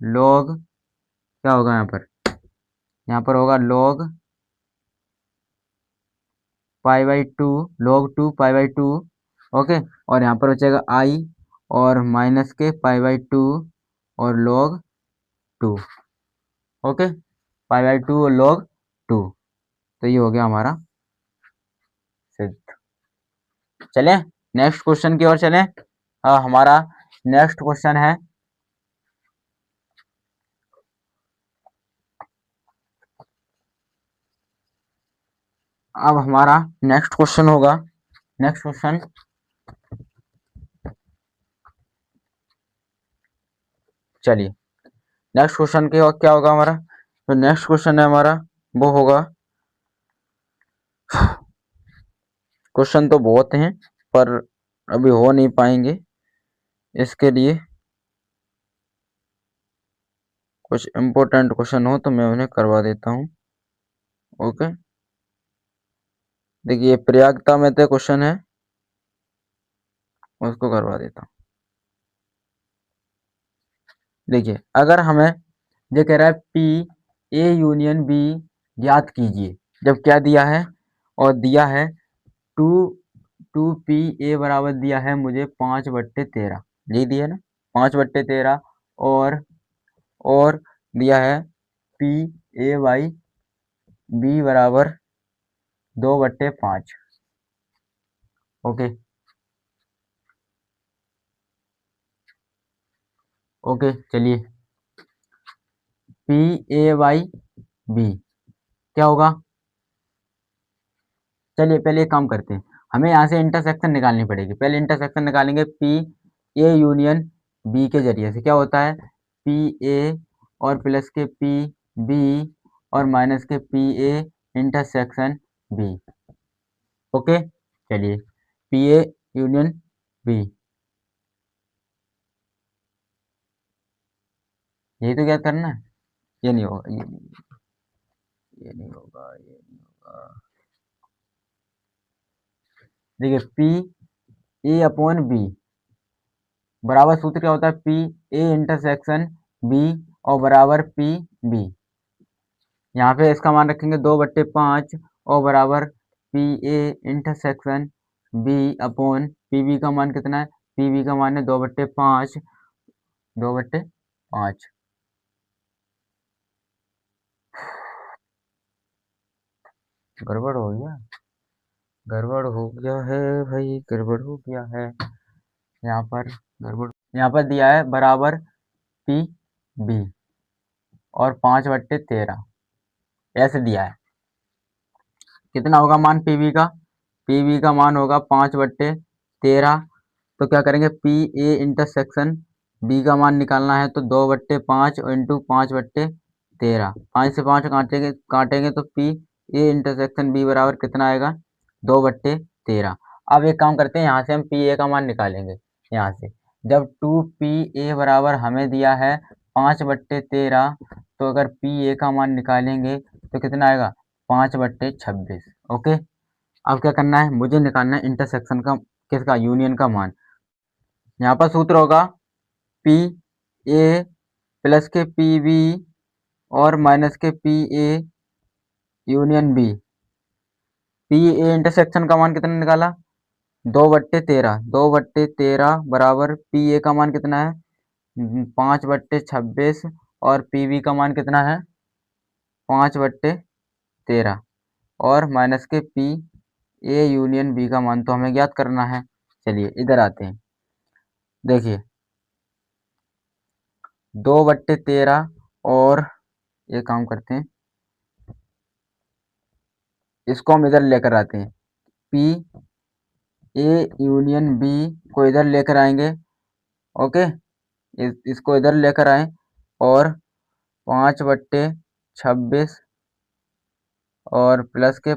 Speaker 1: log क्या होगा, यहाँ पर होगा log π/2, log 2 π/2। ओके, और यहाँ पर बचेगा i और माइनस के π/2 और log 2। ओके, π/2 और log 2, तो ये हो गया हमारा सिद्ध। चलें नेक्स्ट क्वेश्चन की ओर चलें। हमारा नेक्स्ट क्वेश्चन है, अब हमारा नेक्स्ट क्वेश्चन होगा, नेक्स्ट क्वेश्चन, चलिए नेक्स्ट क्वेश्चन के और क्या होगा हमारा, तो नेक्स्ट क्वेश्चन है हमारा वो होगा, क्वेश्चन तो बहुत हैं पर अभी हो नहीं पाएंगे, इसके लिए कुछ इम्पोर्टेंट क्वेश्चन हो तो मैं उन्हें करवा देता हूँ। ओके, देखिए प्रयागता में तो क्वेश्चन है, उसको करवा देता हूँ। देखिए अगर हमें ये कह रहा है पी ए यूनियन बी ज्ञात कीजिए, जब क्या दिया है, और दिया है 2p बराबर दिया है मुझे 5/13, यही दिया है ना, 5/13, और दिया है p/b बराबर 2/5। ओके, ओके, चलिए p/b क्या होगा, चलिए पहले एक काम करते हैं, हमें यहाँ से इंटरसेक्शन निकालनी पड़ेगी, पहले इंटरसेक्शन निकालेंगे पी ए यूनियन बी के जरिए से, क्या होता है, पी ए और प्लस के पी बी और माइनस के P A intersection B. Okay, चलिए पी ए यूनियन बी, यही तो क्या करना है, ये नहीं होगा, ये नहीं होगा, ये नहीं होगा। देखिए पी ए अपॉन बी बराबर सूत्र क्या होता है, पी ए इंटरसेक्शन बी और बराबर पी बी, यहाँ पे इसका मान रखेंगे 2/5 और बराबर P A intersection B upon P B का मान कितना है, पी बी का मान है 2/5, 2/5। गड़बड़ हो गया, गड़बड़ हो गया है भाई, गड़बड़ हो गया है, यहाँ पर गड़बड़, यहाँ पर दिया है बराबर पी बी और 5/13 ऐसे दिया है, कितना होगा मान पीवी का, पीवी का मान होगा 5/13, तो क्या करेंगे पी ए इंटरसेक्शन बी का मान निकालना है, तो 2/5 इंटू 5/13, 5 से 5 काटेंगे काटेंगे तो पी ए इंटरसेक्शन बी बराबर कितना आएगा, 2/13। अब एक काम करते हैं, यहाँ से हम पी ए का मान निकालेंगे, यहाँ से जब 2p बराबर हमें दिया है 5/13, तो अगर पी ए का मान निकालेंगे तो कितना आएगा, 5/26। ओके, अब क्या करना है, मुझे निकालना है इंटरसेक्शन का, किसका, यूनियन का मान। यहाँ पर सूत्र होगा पी ए प्लस के पी बी और माइनस के P A union B, P A intersection का मान कितना निकाला, 2/13, 2/13 बराबर पी ए का मान कितना है 5/26 और पी बी का मान कितना है 5/13 और माइनस के पी ए यूनियन बी का मान तो हमें ज्ञात करना है। चलिए इधर आते हैं, देखिए 2/13 और ये काम करते हैं, इसको हम इधर लेकर आते हैं, पी ए यूनियन बी को इधर लेकर आएंगे। ओके, इसको इधर लेकर आए और 5/26 और प्लस के